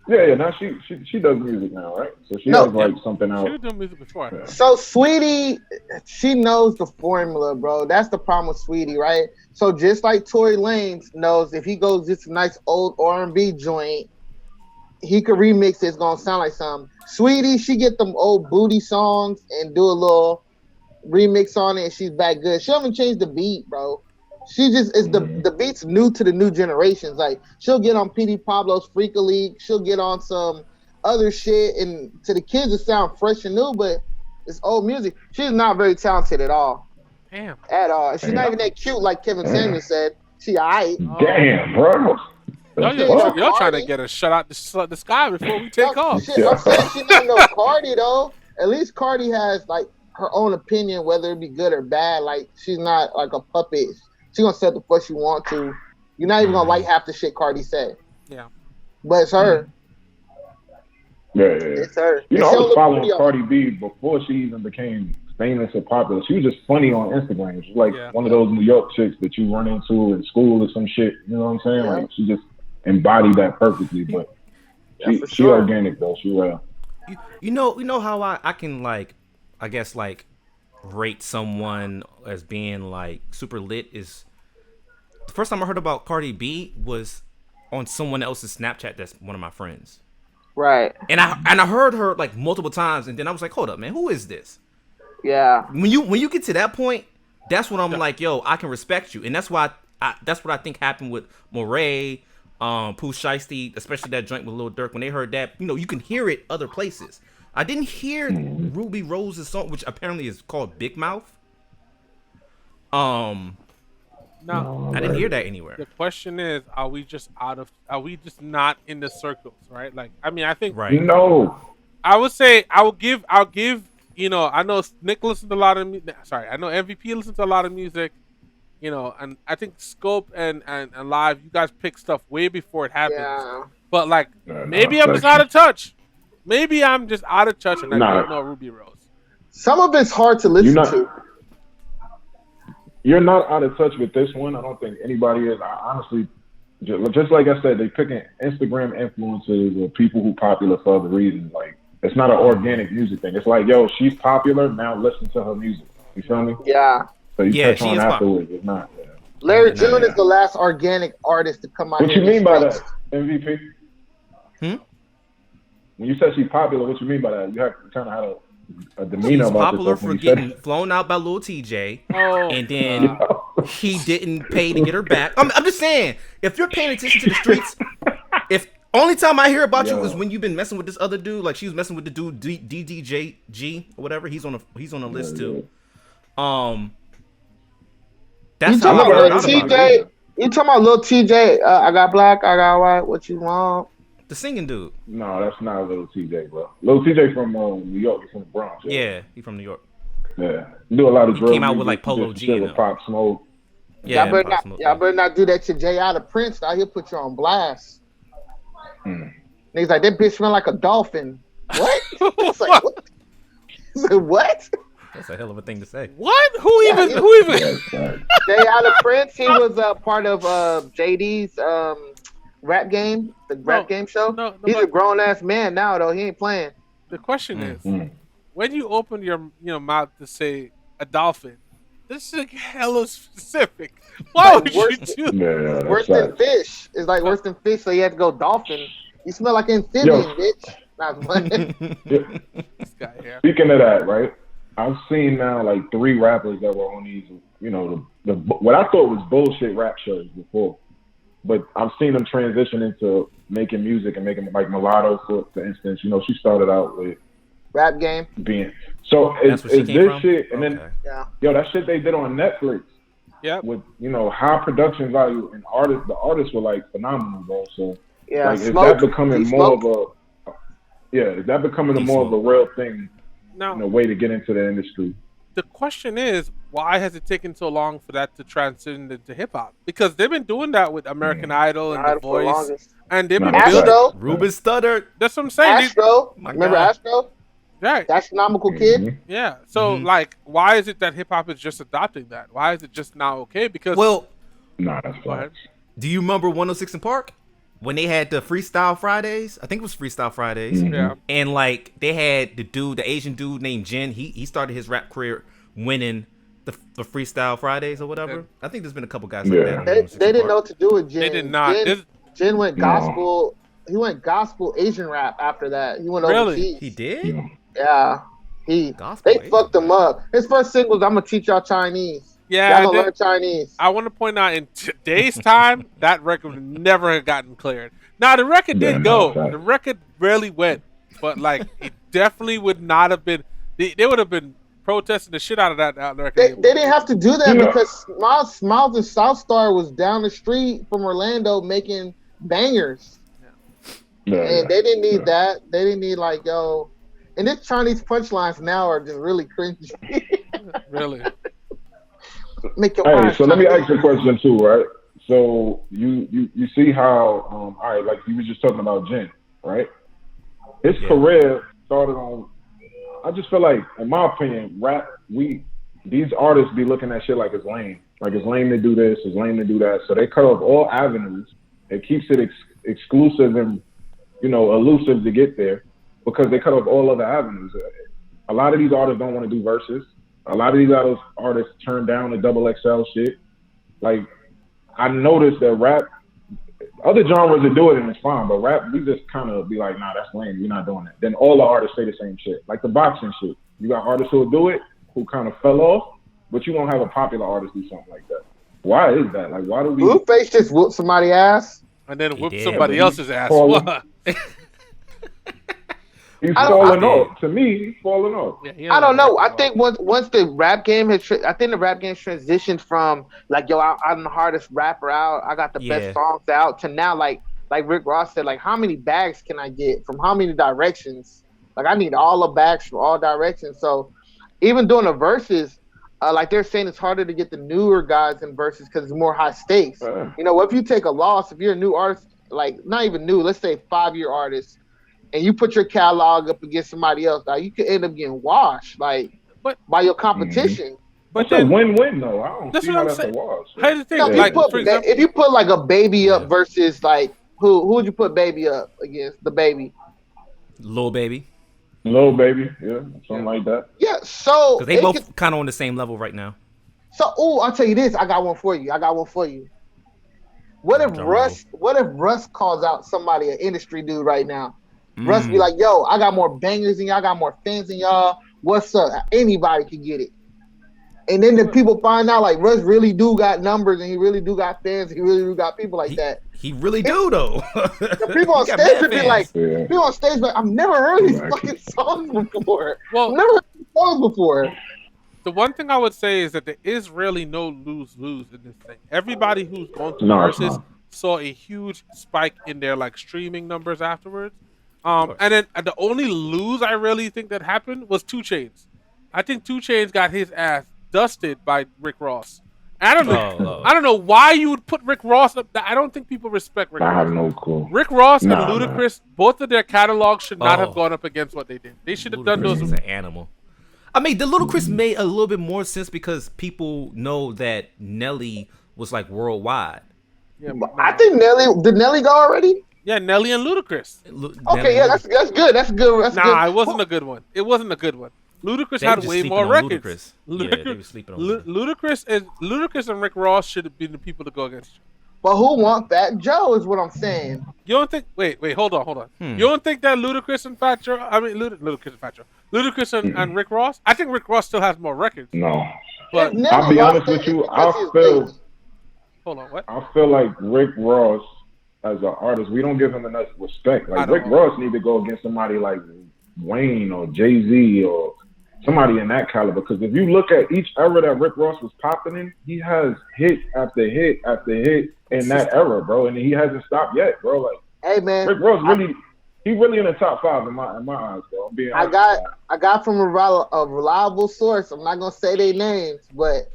Yeah. Now she does music now, right? So she No. has like something She out. was doing music before. Yeah. So Sweetie, she knows the formula, bro. That's the problem with Sweetie, right? So just like Tory Lanez knows, if he goes this nice old R&B joint, he could remix it. It's gonna sound like something. Sweetie, she get them old booty songs and do a little remix on it, and she's back good. She haven't changed the beat, bro. She just is the beat's new to the new generations. Like she'll get on PD Pablo's Freaka League, she'll get on some other shit, and to the kids it sound fresh and new, but it's old music. She's not very talented at all. Damn. At all. She's not even that cute, like Kevin Samuels said. She alright. Damn, bro. Y'all trying to get a shut out the sky before we take off. Shit, I'm saying she's not no Cardi though. At least Cardi has like her own opinion, whether it be good or bad. Like she's not like a puppet. She gonna say the fuck she want to. You're not even gonna like half the shit Cardi said. Yeah. But it's her. Yeah. It's her. You And know, I she'll was look following pretty on- Cardi B before she even became famous or popular. She was just funny on Instagram. She's like Yeah. one of those New York chicks that you run into in school or some shit. You know what I'm saying? Yeah. Like she just embodied that perfectly. But Yeah, for she sure. organic though. She well. You know how I can like, I guess like rate someone as being like super lit is the first time I heard about Cardi B was on someone else's Snapchat that's one of my friends. Right. And I heard her like multiple times, and then I was like, hold up, man, who is this? Yeah. When you get to that point, that's when I'm like, yo, I can respect you, and that's why that's what I think happened with Moray, Pooh Shiesty, especially that joint with Lil Durk. When they heard that, you can hear it other places. I didn't hear Ruby Rose's song, which apparently is called Big Mouth. Now, I didn't hear that anywhere. the question is, are we just not in the circles, right? Like, I mean, I think Right. No. I would say I'll give, I know Nick listens to a lot of I know MVP listens to a lot of music, and I think Scope and Live, you guys pick stuff way before it happens. Yeah. But like, No, maybe I'm just out of touch. Maybe I'm just out of touch and I don't know Ruby Rose. Some of it's hard to listen to. You're not out of touch with this one. I don't think anybody is. I honestly, just like I said, they picking Instagram influencers or people who popular for other reasons. Like, it's not an organic music thing. It's like, yo, she's popular, now listen to her music. You feel me? Yeah. So you catch on afterwards. It's not. Yeah. Larry June is the last organic artist to come out. What you mean by that, MVP? When you said she's popular, what you mean by that? You have to kind of have a demeanor She's about popular this for getting flown out by Lil TJ, and then he didn't pay to get her back. I'm just saying, if you're paying attention to the streets, if only time I hear about you is when you've been messing with this other dude, like she was messing with the dude DDJG or whatever. He's on the list too. That's you talking about Lil TJ? You talking about Lil TJ? I got black, I got white. What you want? The singing dude. No, that's not Lil TJ, bro. Lil TJ from New York. He's from the Bronx. Yeah, he's from New York. Yeah, do a lot of He drill. came out with like Polo G with Pop Smoke. Yeah, y'all better not do that to Jay out of Prince. Now he'll put you on blast. He's like, that bitch smell like a dolphin. What? It's like, what? What? That's a hell of a thing to say. What? Who even? Jay out of Prince. He was part of JD's rap game, the rap game show. He's a grown ass man now, though. He ain't playing. The question is, when you open your mouth to say a dolphin, this is hella specific. Why would you do that? Worse than fish. It's like worse than fish, so you have to go dolphin. You smell like amphibian, bitch. Not playing. This guy here. Speaking of that, right? I've seen now like 3 rappers that were on these, the what I thought was bullshit rap shows before. But I've seen them transition into making music and making like Mulatto, for instance. She started out with rap game. So is this from? shit, and then that shit they did on Netflix. Yeah. With high production value and the artists were like phenomenal, bro. So like, is that becoming more of a real thing? Now, a way to get into the industry. The question is, why has it taken so long for that to transcend into hip hop? Because they've been doing that with American Idol and The Voice, and they've been Astro. Ruben stuttered. That's what I'm saying. Astro, remember Astro? Right. Astronomical Kid. Yeah. So like, why is it that hip hop is just adopting that? Why is it just now okay? Because that's fine. Do you remember 106 in Park? When they had the Freestyle Fridays, I think it was Freestyle Fridays. Yeah. And like they had the Asian dude named Jin. He started his rap career winning the Freestyle Fridays or whatever. I think there's been a couple guys like that. They didn't know what to do with Jin. They did not. Jin went gospel. He went gospel Asian rap after that. He went overseas. He did? Yeah. They fucked him up. His first single was "I'm gonna teach y'all Chinese." Yeah, y'all learn Chinese. I want to point out, in today's time, that record would never have gotten cleared. Now the record did go. The record rarely went, but like it definitely would not have been. They would have been protesting the shit out of that record. They didn't have to do that because Smiles and South Star was down the street from Orlando making bangers. And they didn't need that. They didn't need like, yo. And this Chinese punchlines now are just really cringy. Really. So let me ask you a question too, right? So you see how all right, like you were just talking about Jin, right? His career started on. I just feel like, in my opinion, these artists be looking at shit like it's lame. Like it's lame to do this, it's lame to do that. So they cut off all avenues. It keeps it exclusive and elusive to get there because they cut off all other avenues. A lot of these artists don't want to do verses. A lot of these artists turn down the double XL shit. Like, I noticed that rap, other genres that do it and it's fine, but rap, we just kind of be like, nah, that's lame. We're not doing that. Then all the artists say the same shit. Like the boxing shit. You got artists who will do it, who kind of fell off, but you won't have a popular artist do something like that. Why is that? Like, why do we... Blueface just whooped somebody's ass. And then whoop somebody else's ass. He's I don't. falling off. To me, he's falling off. Yeah, I don't know. I think once the rap game has, I think the rap game transitioned from like, yo, I'm the hardest rapper out. I got the best Yeah. songs out to now like Rick Ross said, like how many bags can I get from how many directions? Like I need all the bags from all directions. So even doing the verses, like they're saying, it's harder to get the newer guys in verses because it's more high stakes. You know, if you take a loss, if you're a new artist, like not even new, let's say 5-year artist, and you put your catalog up against somebody else, like you could end up getting washed, like by your competition. But that's a win-win though. I don't see how that's a wash. Here's the thing, No, like for example, if you put like a Baby up versus like who would you put Baby up against? The Baby, Lil Baby. Lil Baby, yeah, something like that. Yeah, so because they both kind of on the same level right now. So, I'll tell you this. I got one for you. What if Russ calls out somebody, an industry dude right now? Russ be like, yo, I got more bangers than y'all, I got more fans than y'all. What's up? Anybody can get it. And then the people find out like Russ really do got numbers and he really do got fans. He really do got people like that. He really do though. The people on stage would be like, people on stage, but I've never heard these fucking songs before. Well, I've never heard these songs before. The one thing I would say is that there is really no lose-lose in this thing. Everybody who's gone through versus saw a huge spike in their like streaming numbers afterwards. And then the only lose I really think that happened was 2 Chainz. I think 2 Chainz got his ass dusted by Rick Ross. I don't know. I don't know why you would put Rick Ross up. I don't think people respect Rick Ross. I have no clue. Rick Ross and Ludacris, both of their catalogs should not have gone up against what they did. They should have done those. Is an animal. I mean, the Ludacris made a little bit more sense because people know that Nelly was like worldwide. Yeah, I think did Nelly go already? Yeah, Nelly and Ludacris. Okay, yeah, that's good. That's good. It wasn't a good one. It wasn't a good one. Ludacris had way more records. Ludacris. They were sleeping on Ludacris and Rick Ross should have been the people to go against. But who want Fat Joe is what I'm saying. You don't think? Wait, hold on. You don't think that Ludacris and Fat Joe? I mean, Ludacris and Rick Ross. I think Rick Ross still has more records. No, but I'll be honest with you. I feel. Hold on, what? I feel like Rick Ross, as an artist, we don't give him enough respect. Like Rick Ross need to go against somebody like Wayne or Jay-Z or somebody in that caliber. Because if you look at each era that Rick Ross was popping in, he has hit after hit after hit in that era, bro, and he hasn't stopped yet, bro. Like, hey man, Rick Ross he really in the top 5 in my eyes, bro. I'm being honest. I got from a reliable source. I'm not gonna say their names, but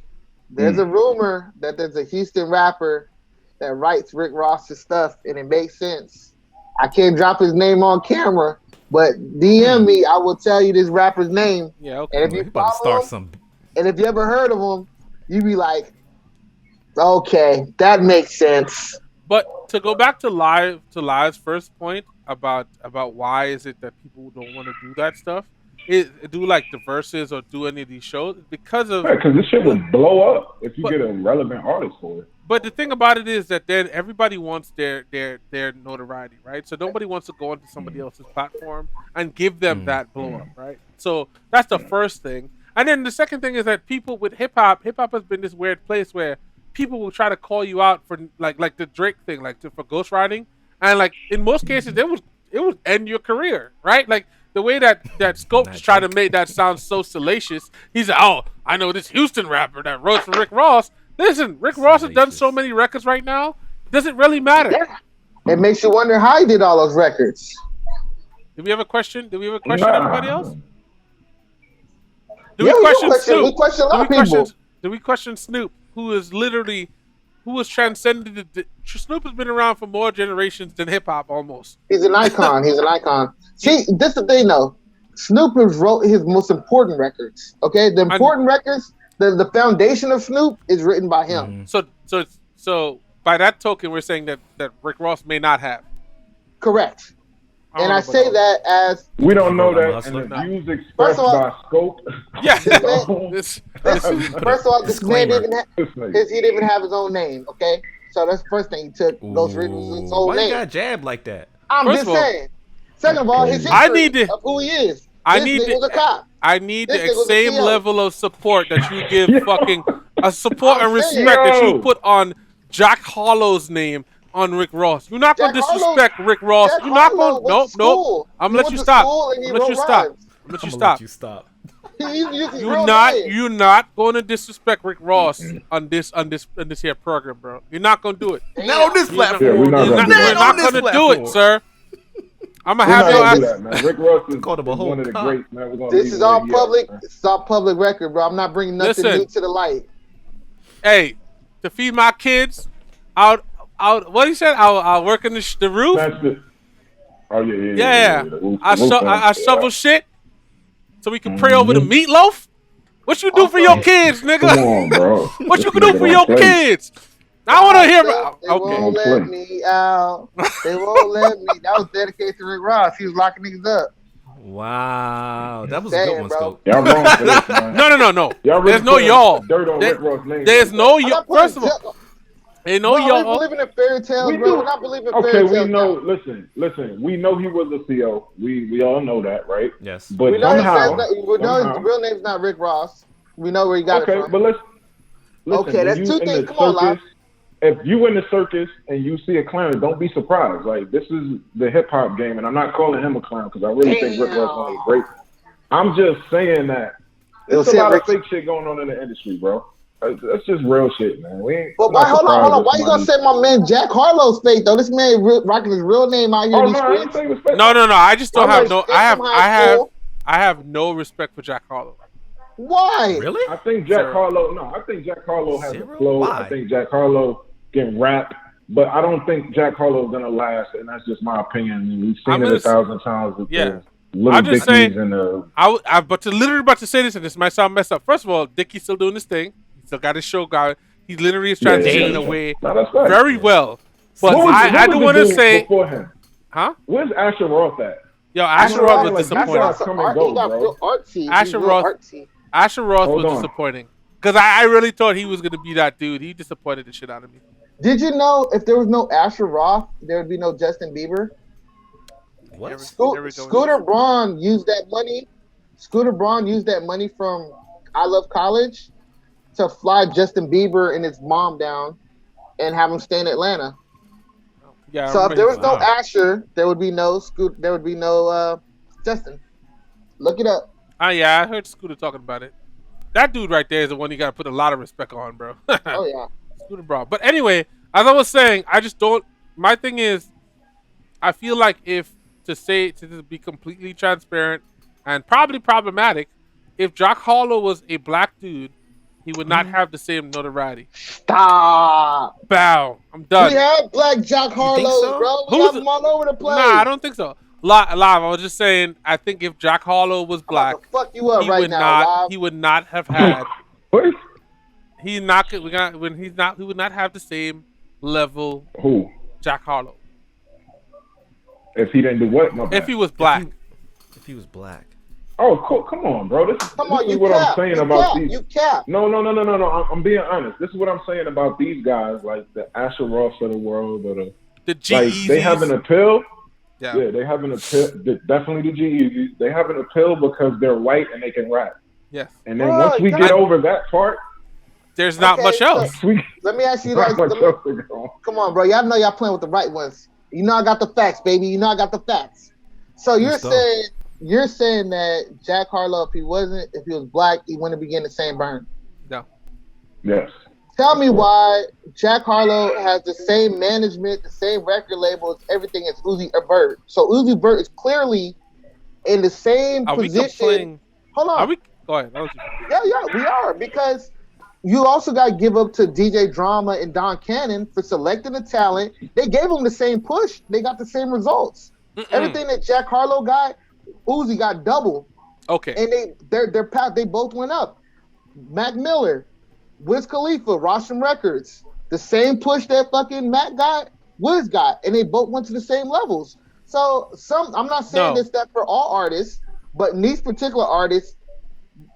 there's a rumor that there's a Houston rapper that writes Rick Ross's stuff, and it makes sense. I can't drop his name on camera, but DM me. I will tell you this rapper's name. Yeah, okay. And if you follow him, and if you ever heard of him, you be like, okay, that makes sense. But to go back to Live's first point about why is it that people don't want to do that stuff, do like the verses or do any of these shows because this shit would blow up if you get a relevant artist for it. But the thing about it is that then everybody wants their notoriety, right? So nobody wants to go onto somebody else's platform and give them that blow up, right? So that's the first thing. And then the second thing is that people with hip hop has been this weird place where people will try to call you out for like the Drake thing, for ghostwriting, and like in most cases it would end your career, right? Like the way that Scopes try to make that sound so salacious. He's like, oh, I know this Houston rapper that wrote for Rick Ross. Listen, Rick Ross has done so many records right now. Doesn't really matter. Yeah. It makes you wonder how he did all those records. Do we have a question? Anybody else? Do we question Snoop? We question a lot of people. Do we question Snoop, who has transcended Snoop has been around for more generations than hip hop almost. He's an icon. See, this is the thing though. Snoop has wrote his most important records. Okay, the important records, the foundation of Snoop is written by him. So by that token, we're saying that Rick Ross may not have. Correct. And I say that as we don't know that, and the views expressed by Scope. Yeah. First of all, this man didn't even have his own name. Okay, so that's the first thing. He took those written his whole name. Why you got jabbed like that? I'm just saying. Second of all, his history of who he is. I need the same level of support that you give fucking a support and respect that you put on Jack Hollow's name on Rick Ross. You're not gonna Jack Harlow- disrespect Rick Ross. Jack You're not Harlow gonna. went to Nope. school. I'm He gonna let went you to stop. school and he I'm gonna let you wrote stop. rhymes. I'm gonna let you I'm gonna stop. let you stop. He used his You're real not. name. You're not going to disrespect Rick Ross on this here program, bro. You're not gonna do it. Not on this You're not, platform. we're not you're gonna not, do you're that. not gonna do it, sir. I'm gonna We're have not your gonna ass. do that, man. Rick Ross is Called him a whole one of the cop. greats, man. We're gonna This leave is it all where he public. man. It's all public record, bro. I'm not bringing nothing Listen. new to the light. Hey, to feed my kids, out. What he said? I'll work in the roof. That's it. Oh yeah. Yeah. The roof I shovel shit so we can pray over the Mhm. meatloaf. What you do for your kids, nigga? Come on, bro. What you This can do nigga for don't your play. kids? I want to hear about. They Okay. won't Don't let play. me out. They won't let me. That was dedicated to Rick Ross. He was locking niggas up. Wow, that was a good Saying, one, bro. Scope. Y'all wrong for this, man. No. Y'all really There's no putting y'all. dirt on There- Rick Ross' name. There's like no that. I'm y'all. not putting First of all, ain't no Bro, we y'all. believe in fairy tales, We bro. do. We're not believing Okay, fairy we tales. know. now. Listen. We know he was a CO. We all know that, right? Yes. But We know, somehow, we know his real name's not Rick Ross. We know where he got it okay, from. but listen. Okay, when that's you two in things. the Come on, Lyle. circus, if you in the circus and you see a clown, don't be surprised. Like, this is the hip hop game, and I'm not calling him a clown because I really think Rick Ross is one of the greats. I'm just saying that there's a lot of fake shit going on in the industry, bro. That's just real shit, man. We ain't. But not hold on. surprised if Why you gonna somebody- say my man Jack Harlow's fake though? This man rocking his real name out here Oh in no, these I didn't streets. say it was fake. No. I just don't have no. From high school. I have no respect for Jack Harlow. Why? Really? I think Jack Zero. Harlow. No, I think Jack Harlow has Zero? a flow. Why? I think Jack Harlow can rap, but I don't think Jack Harlow is gonna last, and that's just my opinion. We've seen it 1,000 times with Yeah. the Little I'm just Dickies saying- and the. But literally about to say this, and this might sound messed up. First of all, Dickie's still doing his thing. He still got his show going. He literally is transitioning away No, that's right. very well. But What I do was want the to dude say, before him. huh? Where's Asher Roth at? Yo, Asher know, Roth was like, disappointing. guys come and go, He got bro. real artsy. Asher He's real Roth- artsy. Asher Roth Hold was on. disappointing because I really thought he was gonna be that dude. He disappointed the shit out of me. Did you know if there was no Asher Roth, there would be no Justin Bieber? What? There we go. Scooter Braun used that money. Scooter Braun used that money from I Love College to fly Justin Bieber and his mom down and have him stay in Atlanta. Yeah. So if there was no Wow. Asher, there would be no Justin. Look it up. Yeah, I heard Scooter talking about it. That dude right there is the one you gotta put a lot of respect on, bro. Oh yeah. Scooter Braun. But anyway, as I was saying, I just don't. My thing is, I feel like to just be completely transparent and probably problematic, if Jack Harlow was a black dude, he would not have the same notoriety. Stop. Bow. I'm done. We have black Jack Harlow, so? bro. We Who's have them all over the place. Nah, I don't think so. Live. I was just saying. I think if Jack Harlow was I'm black, about to fuck you up he right would now, not. Live. He would not have had. What? He would not have the same level Who? Jack Harlow If he didn't do what? My bad. if he was black. If he was black. Oh, cool. Come on, bro. This Come on, is you what cap. I'm saying you about cap. these. You cap. No. I'm being honest. This is what I'm saying about these guys, like the Asher Ross of the world, or The G like they have an appeal. Yeah. Yeah, they have an appeal. Definitely the G. They have an appeal because they're white and they can rap. Yes. And then Bro, once we God. get over that part, There's not Okay, much else. we Let me ask you not guys. much else to go. Come on, bro. Y'all know y'all playing with the right ones. You know I got the facts, baby. You know I got the facts. So you're Let's go. saying that Jack Harlow, if he was black, he wouldn't be getting the same burn. No. Yes. Tell me why Jack Harlow has the same management, the same record label as everything as Uzi Vert. So Uzi Vert is clearly in the same Are we position. complaining? Hold on. Are we? Go ahead. That was Yeah, we are, because you also got to give up to DJ Drama and Don Cannon for selecting the talent. They gave them the same push. They got the same results. Everything that Jack Harlow got, Uzi got double. Okay. And their path, they both went up. Mac Miller, Wiz Khalifa, Rostam Records, the same push that fucking Mac got, Wiz got, and they both went to the same levels. So I'm not saying this that for all artists, but in these particular artists,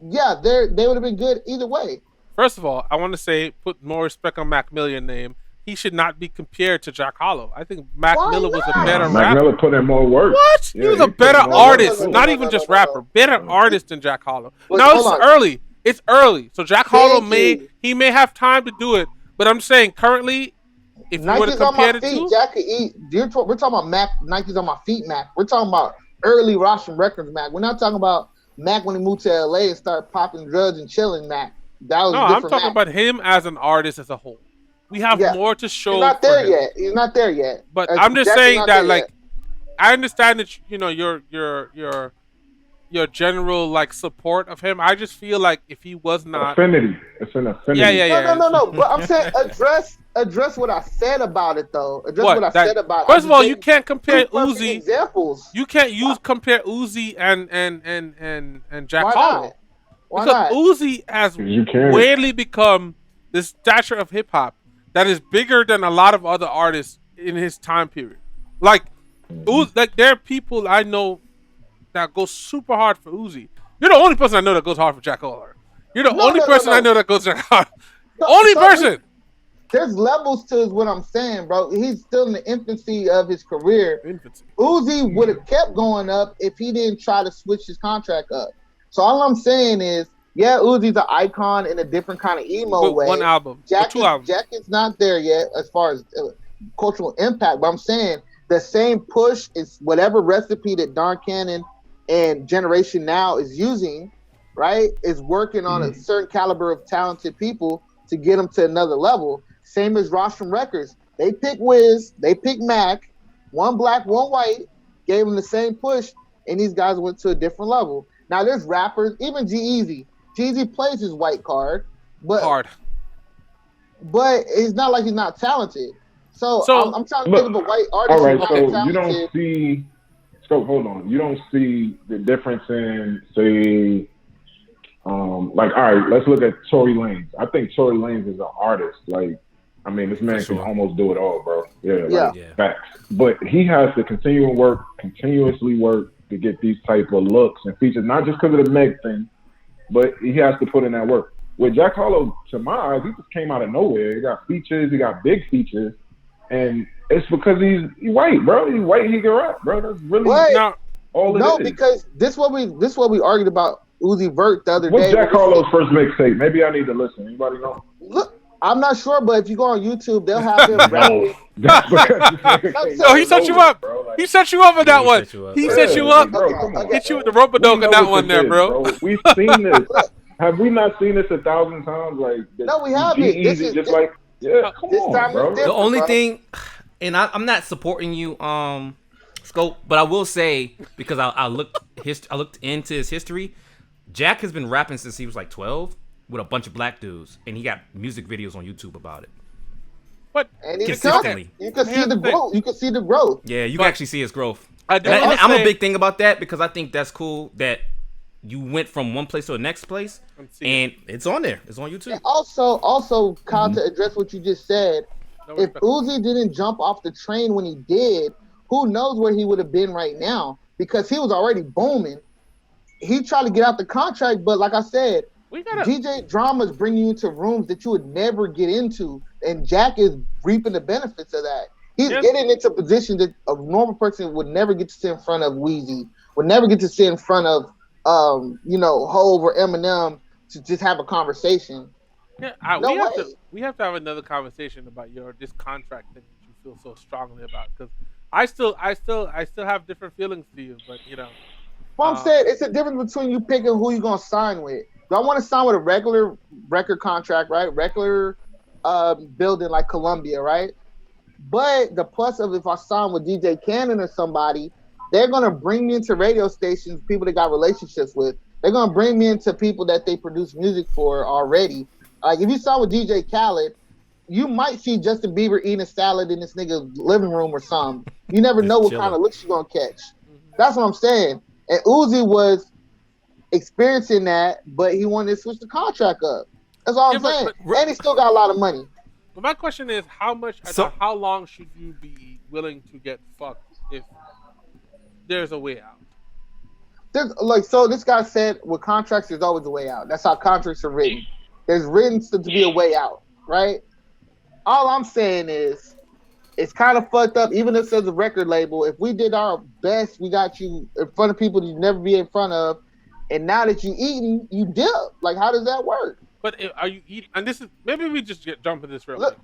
yeah, they would have been good either way. First of all, I want to say put more respect on Mac Miller's name. He should not be compared to Jack Harlow. I think Mac Why Miller was a not? better Mac rapper. Miller put in more work. What? Yeah, he was he a put better in more work, artist, too. not even just rapper. Better artist than Jack Harlow. But Now hold it's on. early. It's early. So Jack Harlow Thank you. may have time to do it, but I'm saying currently If you were to Nike's on compare my the feet, two, Jack could eat. We're talking about Mac. Nike's on my feet, Mac. We're talking about early Russian Records, Mac. We're not talking about Mac when he moved to LA and started popping drugs and chilling, Mac. That was no, a I'm different talking Mac. about him as an artist as a whole. We have Yeah, more to he's show not for there him. yet. He's not there yet. But I'm just Jack is saying not that, there yet. like, I understand that your general like support of him. I just feel like if he was not affinity. It's an affinity. No. But I'm saying address what I said about it though. Address what what I that. said about it. First of all, you can't compare Two perfect Uzi. examples. You can't compare Uzi and Jack Why Harlow not? Why because not? Uzi has You can't. weirdly become the stature of hip hop that is bigger than a lot of other artists in his time period. Like, like there are people I know that go super hard for Uzi. You're the only person I know that goes hard for Jack Harlow. You're the only person I know that goes Jack Harlow. Only person. There's levels to what I'm saying, bro. He's still in the infancy of his career. Infancy. Uzi would have kept going up if he didn't try to switch his contract up. So all I'm saying is, yeah, Uzi's an icon in a different kind of emo way. One album, two albums. Jack is not there yet as far as cultural impact. But I'm saying the same push is whatever recipe that Don Cannon and Generation Now is using, right? Is working on a certain caliber of talented people to get them to another level. Same as Rostrum Records. They pick Wiz, they pick Mac, one black, one white, gave them the same push, and these guys went to a different level. Now there's rappers, even G-Eazy. G-Eazy plays his white card, but it's not like he's not talented. So I'm trying to think of a white artist. All right, who's so talented. you don't see. So hold on, you don't see the difference in say. Like, all right, let's look at Tory Lanez. I think Tory Lanez is an artist. Like, I mean, this man can almost do it all, bro. Yeah. Facts. But he has to continuously work to get these type of looks and features, not just because of the Meg thing, but he has to put in that work. With Jack Harlow, to my eyes, he just came out of nowhere. He got features, he got big features, and it's because he's white, bro. He's white, he can rap, bro. That's really all it is. No, because this what we argued about Uzi Vert the other day. What's Jack Harlow's first mixtape? Maybe I need to listen. Anybody know? Look, I'm not sure, but if you go on YouTube, they'll have him rapping. No, he set you up. He set you up on that one. He set you up. Hit you with the rope-a-dope on that one there, bro. We've seen this. Have we not seen this 1,000 times? Like, no, we haven't. Come on, bro. The only thing, and I'm not supporting you, Scope, but I will say, because I looked into his history. Jack has been rapping since he was like 12 with a bunch of black dudes, and he got music videos on YouTube about it. But consistently, you can see the growth. You can see the growth. Yeah, you can actually see his growth. I'm a big thing about that because I think that's cool that you went from one place to the next place, and it's on there. It's on YouTube. And also, Kyle, to address what you just said, if Uzi didn't jump off the train when he did, who knows where he would have been right now? Because he was already booming. He tried to get out the contract, but like I said, DJ dramas bring you into rooms that you would never get into, and Jack is reaping the benefits of that. He's getting into positions that a normal person would never get to sit in front of Weezy, would never get to sit in front of, Hov or Eminem to just have a conversation. Yeah, we have to have another conversation about this contract thing that you feel so strongly about, because I still have different feelings to you, but Well, I'm saying it's a difference between you picking who you're gonna sign with. Do I want to sign with a regular record contract, right? Regular building like Columbia, right? But the plus of if I sign with DJ Cannon or somebody, they're gonna bring me into radio stations, people they got relationships with. They're gonna bring me into people that they produce music for already. Like if you sign with DJ Khaled, you might see Justin Bieber eating a salad in this nigga's living room or something. You never know what kind of looks you're gonna catch. That's what I'm saying. And Uzi was experiencing that, but he wanted to switch the contract up. That's all I'm saying. And he still got a lot of money. But my question is, how how long should you be willing to get fucked if there's a way out? So this guy said with contracts, there's always a way out. That's how contracts are written. There's written to be a way out, right? All I'm saying is, it's kind of fucked up, even if it says a record label. If we did our best, we got you in front of people you'd never be in front of, and now that you eating, you dip. Like, how does that work? But are you eating? And this is maybe we just jump into this real quick.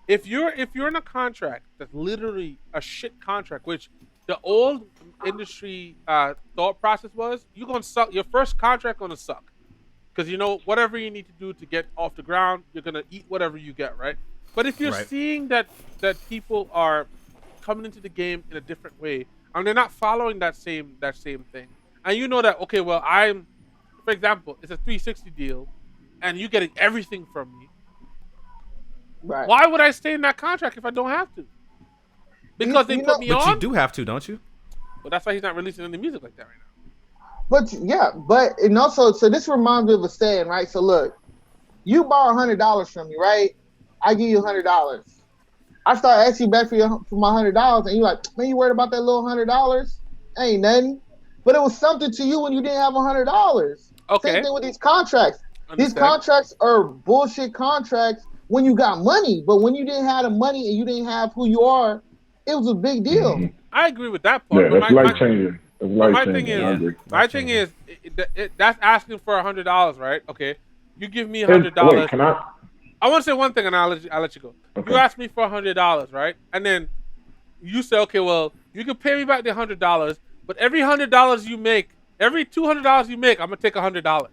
if you're in a contract that's literally a shit contract, which the old industry thought process was, you're gonna suck. Your first contract gonna suck because whatever you need to do to get off the ground, you're gonna eat whatever you get, right? But if you're seeing that people are coming into the game in a different way, and they're not following that same thing, and you know that, okay, well, for example, it's a 360 deal, and you're getting everything from me. Right. Why would I stay in that contract if I don't have to? Because they put me on. But you do have to, don't you? Well, that's why he's not releasing any music like that right now. But yeah, and also, so this reminds me of a saying, right? So look, you borrow $100 from me, right? I give you $100. I start asking you back for my $100, and you're like, man, you worried about that little $100? Ain't nothing. But it was something to you when you didn't have $100. Okay. Same thing with these contracts. Understand. These contracts are bullshit contracts when you got money, but when you didn't have the money and you didn't have who you are, it was a big deal. Mm-hmm. I agree with that part. Yeah, it's life changing. My thing is, that's asking for $100, right? Okay, you give me $100. Wait, can I? I want to say one thing, and I'll let you go. Okay. You asked me for $100, right? And then you say, okay, well, you can pay me back the $100, but every $100 you make, every $200 you make, I'm gonna take $100.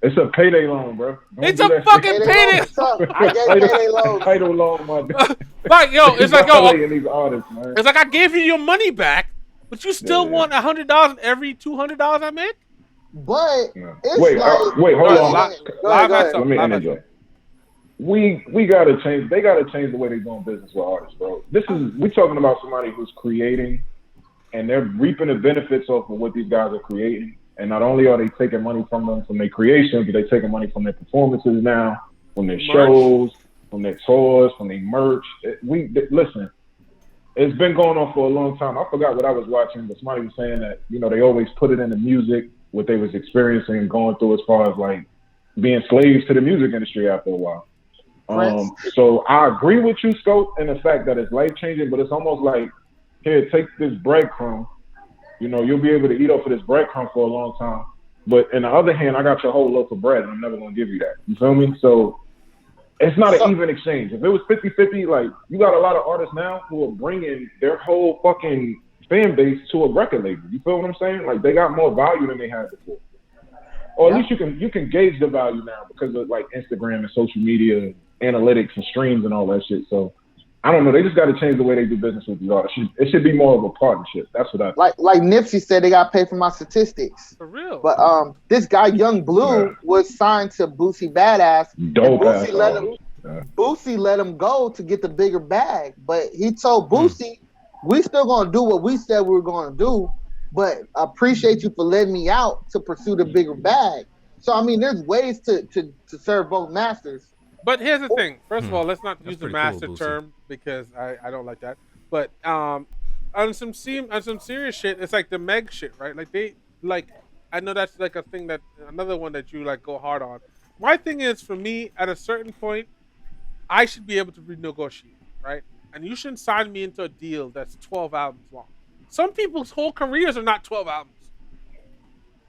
It's a payday loan, bro. It's a fucking payday loan. I get payday loan. Title loan, my dude. Like, yo, it's like, yo, these artists, man. It's like I gave you your money back, but you still want $100 every $200 I make. But it's wait, hold on. Let me interject. We gotta change. They gotta change the way they're doing business with artists, bro. We talking about somebody who's creating, and they're reaping the benefits off of what these guys are creating. And not only are they taking money from them from their creation, but they're taking money from their performances now, from their shows, from their tours, from their merch. Listen, it's been going on for a long time. I forgot what I was watching, but somebody was saying that, they always put it in the music, what they was experiencing and going through as far as like being slaves to the music industry after a while. So I agree with you, Scope, in the fact that it's life changing, but it's almost like, here, take this breadcrumb. You'll be able to eat off of this breadcrumb for a long time. But in the other hand, I got your whole loaf of bread, and I'm never going to give you that. You feel me? So it's not an even exchange. If it was 50-50, like, you got a lot of artists now who are bringing their whole fucking fan base to a record label. You feel what I'm saying? Like, they got more value than they had before. Or at least you can gauge the value now because of, like, Instagram and social media, analytics and streams and all that shit. So I don't know. They just got to change the way they do business with the artists. It should be more of a partnership. That's what I think. Like Nipsey said, they got paid for my statistics. For real. But this guy Young Blue was signed to Boosie Badass. Dope. Boosie let him go to get the bigger bag. But he told Boosie, we still gonna do what we said we were gonna do, but I appreciate you for letting me out to pursue the bigger bag. So I mean, there's ways to serve both masters. But here's the thing. First of all, let's not use the master term because I don't like that. But on some serious shit, it's like the Meg shit, right? Like I know that's like a thing that another one that you like go hard on. My thing is, for me, at a certain point, I should be able to renegotiate, right? And you shouldn't sign me into a deal that's 12 albums long. Some people's whole careers are not 12 albums.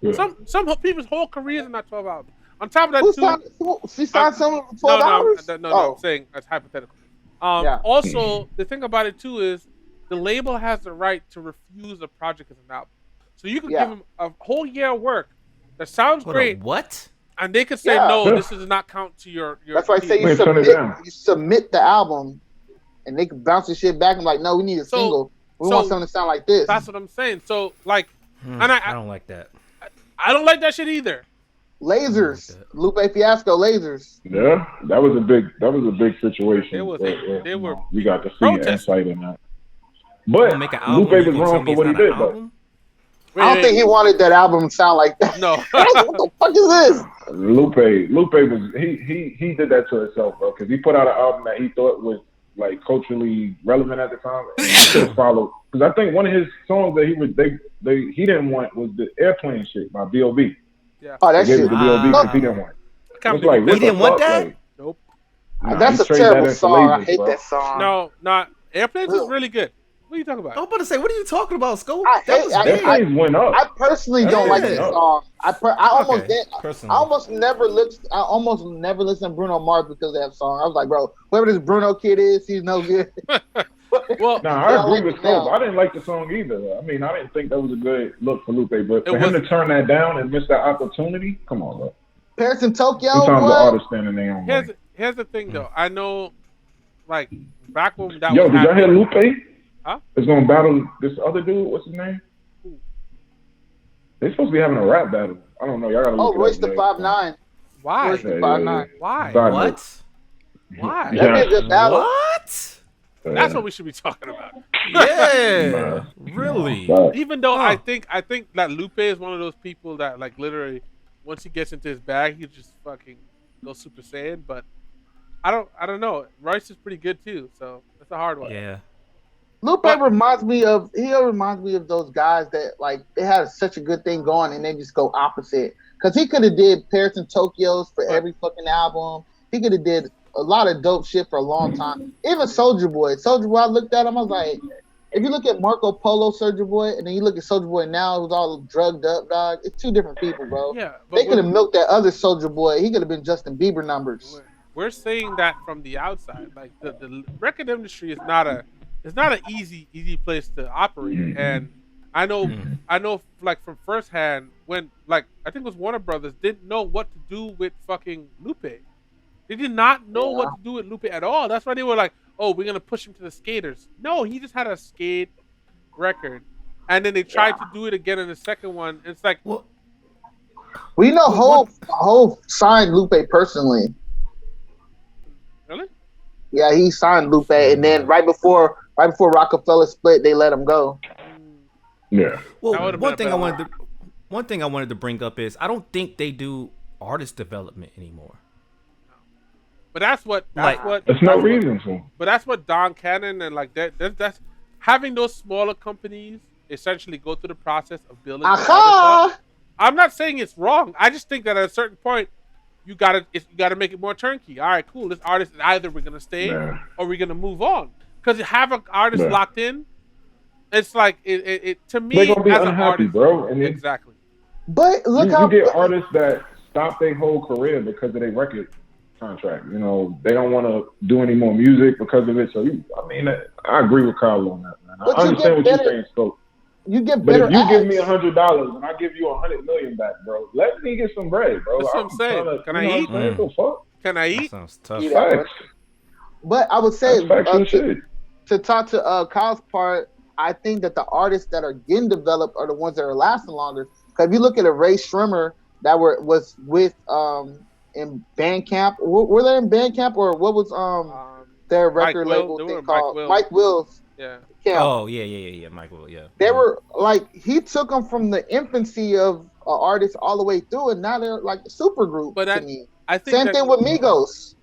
Yeah. Some people's whole careers are not 12 albums. On top of that, she signed someone for $12? No, I'm saying that's hypothetical. Also, the thing about it too is the label has the right to refuse a project as an album. So you could give them a whole year of work that sounds great. What? And they could say, no, this does not count to your That's why I say you submit the album, and they can bounce the shit back and like, no, we need a single. We want something to sound like this. That's what I'm saying. So, like, and I don't like that. I don't like that shit either. Lasers, Lupe Fiasco, Lasers. Yeah, that was a big situation. We got to see insight in that. But Lupe was wrong for what he did, though. I don't think he wanted that album to sound like that. No. What the fuck is this? Lupe was he did that to himself, bro, because he put out an album that he thought was like culturally relevant at the time, and he should have followed. Because I think one of his songs that he didn't want was the Airplane shit by B.O.B. Yeah. Oh, that shit. To B.O.B. because he didn't want it. It's like, he didn't want that? Like, nope. That's a terrible song. I hate that song. No, not Airplanes is really good. What are you talking about? I'm about to say, what are you talking about, Scope? I That hate. was I, big. I, went up. I personally don't like this song. I almost did. Personally. I almost never listened to Bruno Mars because of that song. I was like, bro, whoever this Bruno kid is, he's no good. Well, I agree with Scope. I didn't like the song either. I mean, I didn't think that was a good look for Lupe, but for him to turn that down and miss that opportunity, come on, bro. Paris and Tokyo. Sometimes the artists stand in their own way. Here's the thing, though. I know, like, back when that was happening. Yo, did y'all hear Lupe? Huh? Is going to battle this other dude. What's his name? They're supposed to be having a rap battle. I don't know. Y'all got to look Royce the 5'9". Why? Royce the 5'9". Why? What? Why? That'd be a good battle. What? That's what we should be talking about. Yeah. Really? Even though I think that Lupe is one of those people that, like, literally, once he gets into his bag, he just fucking goes Super Saiyan. But I don't know. Royce is pretty good too, so that's a hard one. Yeah. Lupe reminds me of those guys that, like, they had such a good thing going and they just go opposite. Because he could have did Paris and Tokyo's for every fucking album. He could have did a lot of dope shit for a long time. Even Soulja Boy, I looked at him, I was like, if you look at Marco Polo Soulja Boy and then you look at Soulja Boy now, who's all drugged up, dog, it's two different people, bro. Yeah, they could have milked that other Soulja Boy. He could have been Justin Bieber numbers. We're saying that from the outside. Like, the record industry is not an easy place to operate. And I know, like, from firsthand, when, like, I think it was Warner Brothers didn't know what to do with fucking Lupe. They did not know what to do with Lupe at all. That's why they were like, oh, we're going to push him to the skaters. No, he just had a skate record. And then they tried to do it again in the second one. It's like... Well, you know, Hov signed Lupe personally. Really? Yeah, he signed Lupe. And then right before Rockefeller split, they let him go. Yeah. Well, one thing I wanted to bring up is I don't think they do artist development anymore. But that's what reason for. But that's what Don Cannon and, like, that's having those smaller companies essentially go through the process of building. I'm not saying it's wrong. I just think that at a certain point you gotta make it more turnkey. All right, cool. This artist, either we're gonna stay or we're gonna move on. Because you have an artist locked in, it's like it to me, they're gonna be as unhappy, an artist, bro. And exactly. But look you get artists that stop their whole career because of their record contract. You know, they don't want to do any more music because of it. So, I agree with Kyle on that, man. I understand what you're saying, Scope. You get better. But if you give me $100 and I give you $100 million back, bro, let me get some bread, bro. That's what I'm saying. Can I eat? Can I eat? That sounds tough. But I would say to talk to Kyle's part, I think that the artists that are getting developed are the ones that are lasting longer. Because if you look at a Ray Shrimmer that was with in Bandcamp, were they in Bandcamp or what was their record label thing called? Mike Will's. Yeah. Oh yeah, Mike Will. Yeah. They were like, he took them from the infancy of an artist all the way through, and now they're like a super group to me. I think same thing with Migos,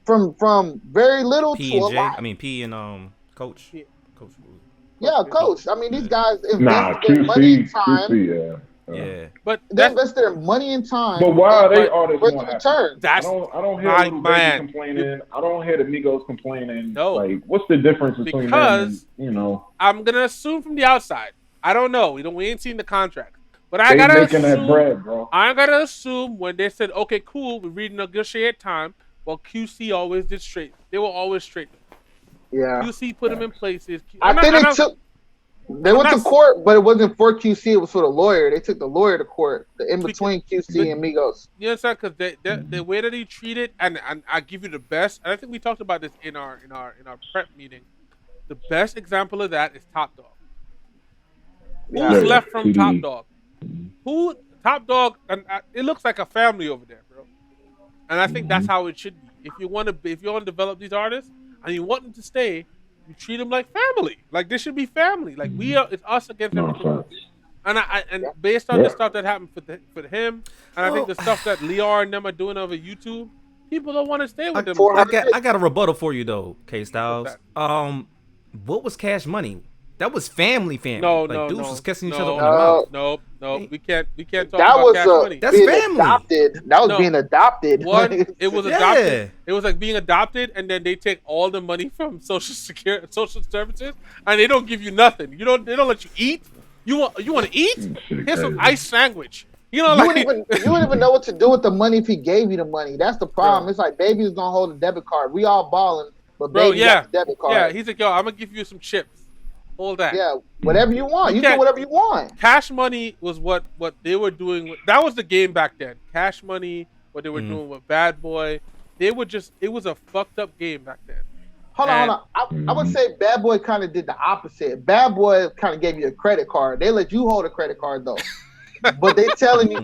from very little P to and a J. lot. I mean P and Coach. Yeah, Coach. I mean, these guys invested their QC, money and time. QC, yeah. But they invest their money and time. But why are they artists more happy? I don't hear Lil Baby complaining. I don't hear the Migos complaining. No. Like, what's the difference between them and, I'm gonna assume from the outside. I don't know. We ain't seen the contract. But I gotta assume that bread, bro. I gotta assume when they said, okay, cool, we renegotiate time. Well, QC always did straight. They were always straight. Yeah. QC put them in places. They went to court, but it wasn't for QC. It was for the lawyer. They took the lawyer to court, in between QC and Migos. You understand? Because the way that he treated, and I give you the best. And I think we talked about this in our prep meeting. The best example of that is Top Dog. Who's left from Top Dog? Top Dog? And it looks like a family over there, bro. And I think that's how it should be. If you want to develop these artists and you want them to stay, you treat them like family. Like, this should be family. Like, it's us against everything else. And based on the stuff that happened for him, and I think the stuff that Lior and them are doing over YouTube, people don't want to stay with them. I got a rebuttal for you though, K Styles. What was Cash Money? That was family. No, Like no, dudes was no, kissing each other on the no, mouth. no. We can't talk That about was Cash Money. That's being family. adopted. That was No, being adopted. one, it was adopted. Yeah. It was like being adopted, and then they take all the money from social services, and they don't give you nothing. They don't let you eat. You want to eat? Here's some ice sandwich. You know, You like wouldn't even know what to do with the money if he gave you the money. That's the problem. bro, It's like baby's gonna hold a debit card. We all balling, but bro, baby got yeah, the debit yeah. card. He's like, yo, I'm gonna give you some chips. Hold that. Yeah, whatever you want. You You get can't. whatever you want. Cash Money was what they were doing. That was the game back then. Cash Money, what they were doing with Bad Boy, it was a fucked up game back then. Hold on. I would say Bad Boy kind of did the opposite. Bad Boy kind of gave you a credit card. They let you hold a credit card though, but they telling you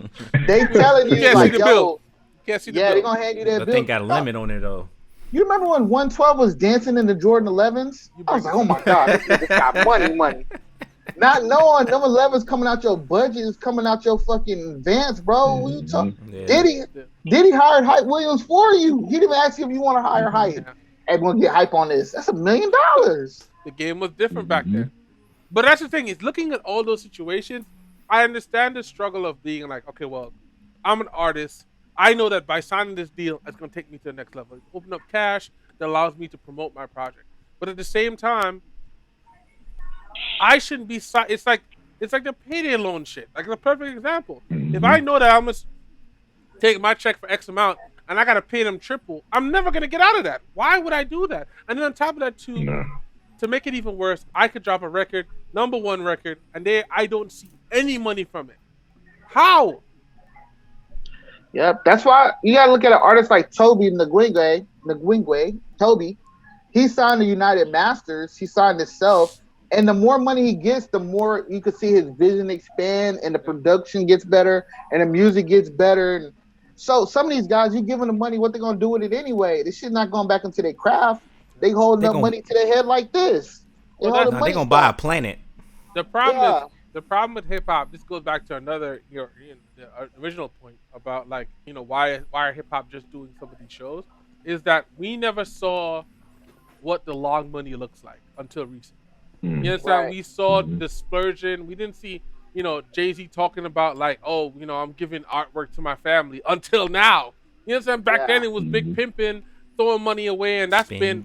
can't like, see the yo, bill. You can't see the yeah, bill. they gonna hand you that The bill. thing got a limit on it though. You remember when 112 was dancing in the Jordan 11s? I was like, oh my god, this nigga got money. Not knowing them 11s coming out your budget is coming out your fucking advance, bro. What you talking? Yeah. Diddy hired Hype Williams for you. He didn't even ask you if you want to hire Hype. Yeah. Hey, we're gonna get Hype on this. That's $1 million. The game was different back then. But that's the thing is, looking at all those situations, I understand the struggle of being like, okay, well, I'm an artist. I know that by signing this deal, it's going to take me to the next level. It's open up cash that allows me to promote my project. But at the same time, I shouldn't be. It's like the payday loan shit. Like the perfect example. If I know that I'm going to take my check for X amount and I got to pay them triple, I'm never going to get out of that. Why would I do that? And then on top of that, too, to make it even worse, I could drop a record, #1 record, and I don't see any money from it. How? Yep, that's why you gotta look at an artist like Toby Nguingwe. Toby, he signed the United Masters. He signed himself, and the more money he gets, the more you can see his vision expand, and the production gets better, and the music gets better. And so some of these guys, you give them the money, what they gonna do with it anyway? This shit not going back into their craft. They holding up money to their head like this. They gonna buy a planet. The problem with hip hop. This goes back to another the original point about like why are hip hop just doing some of these shows, is that we never saw what the long money looks like until recently. You understand? Right. We saw the splurging. We didn't see Jay-Z talking about like, oh, I'm giving artwork to my family until now. You understand? Back then it was big pimping, throwing money away, and that's pouring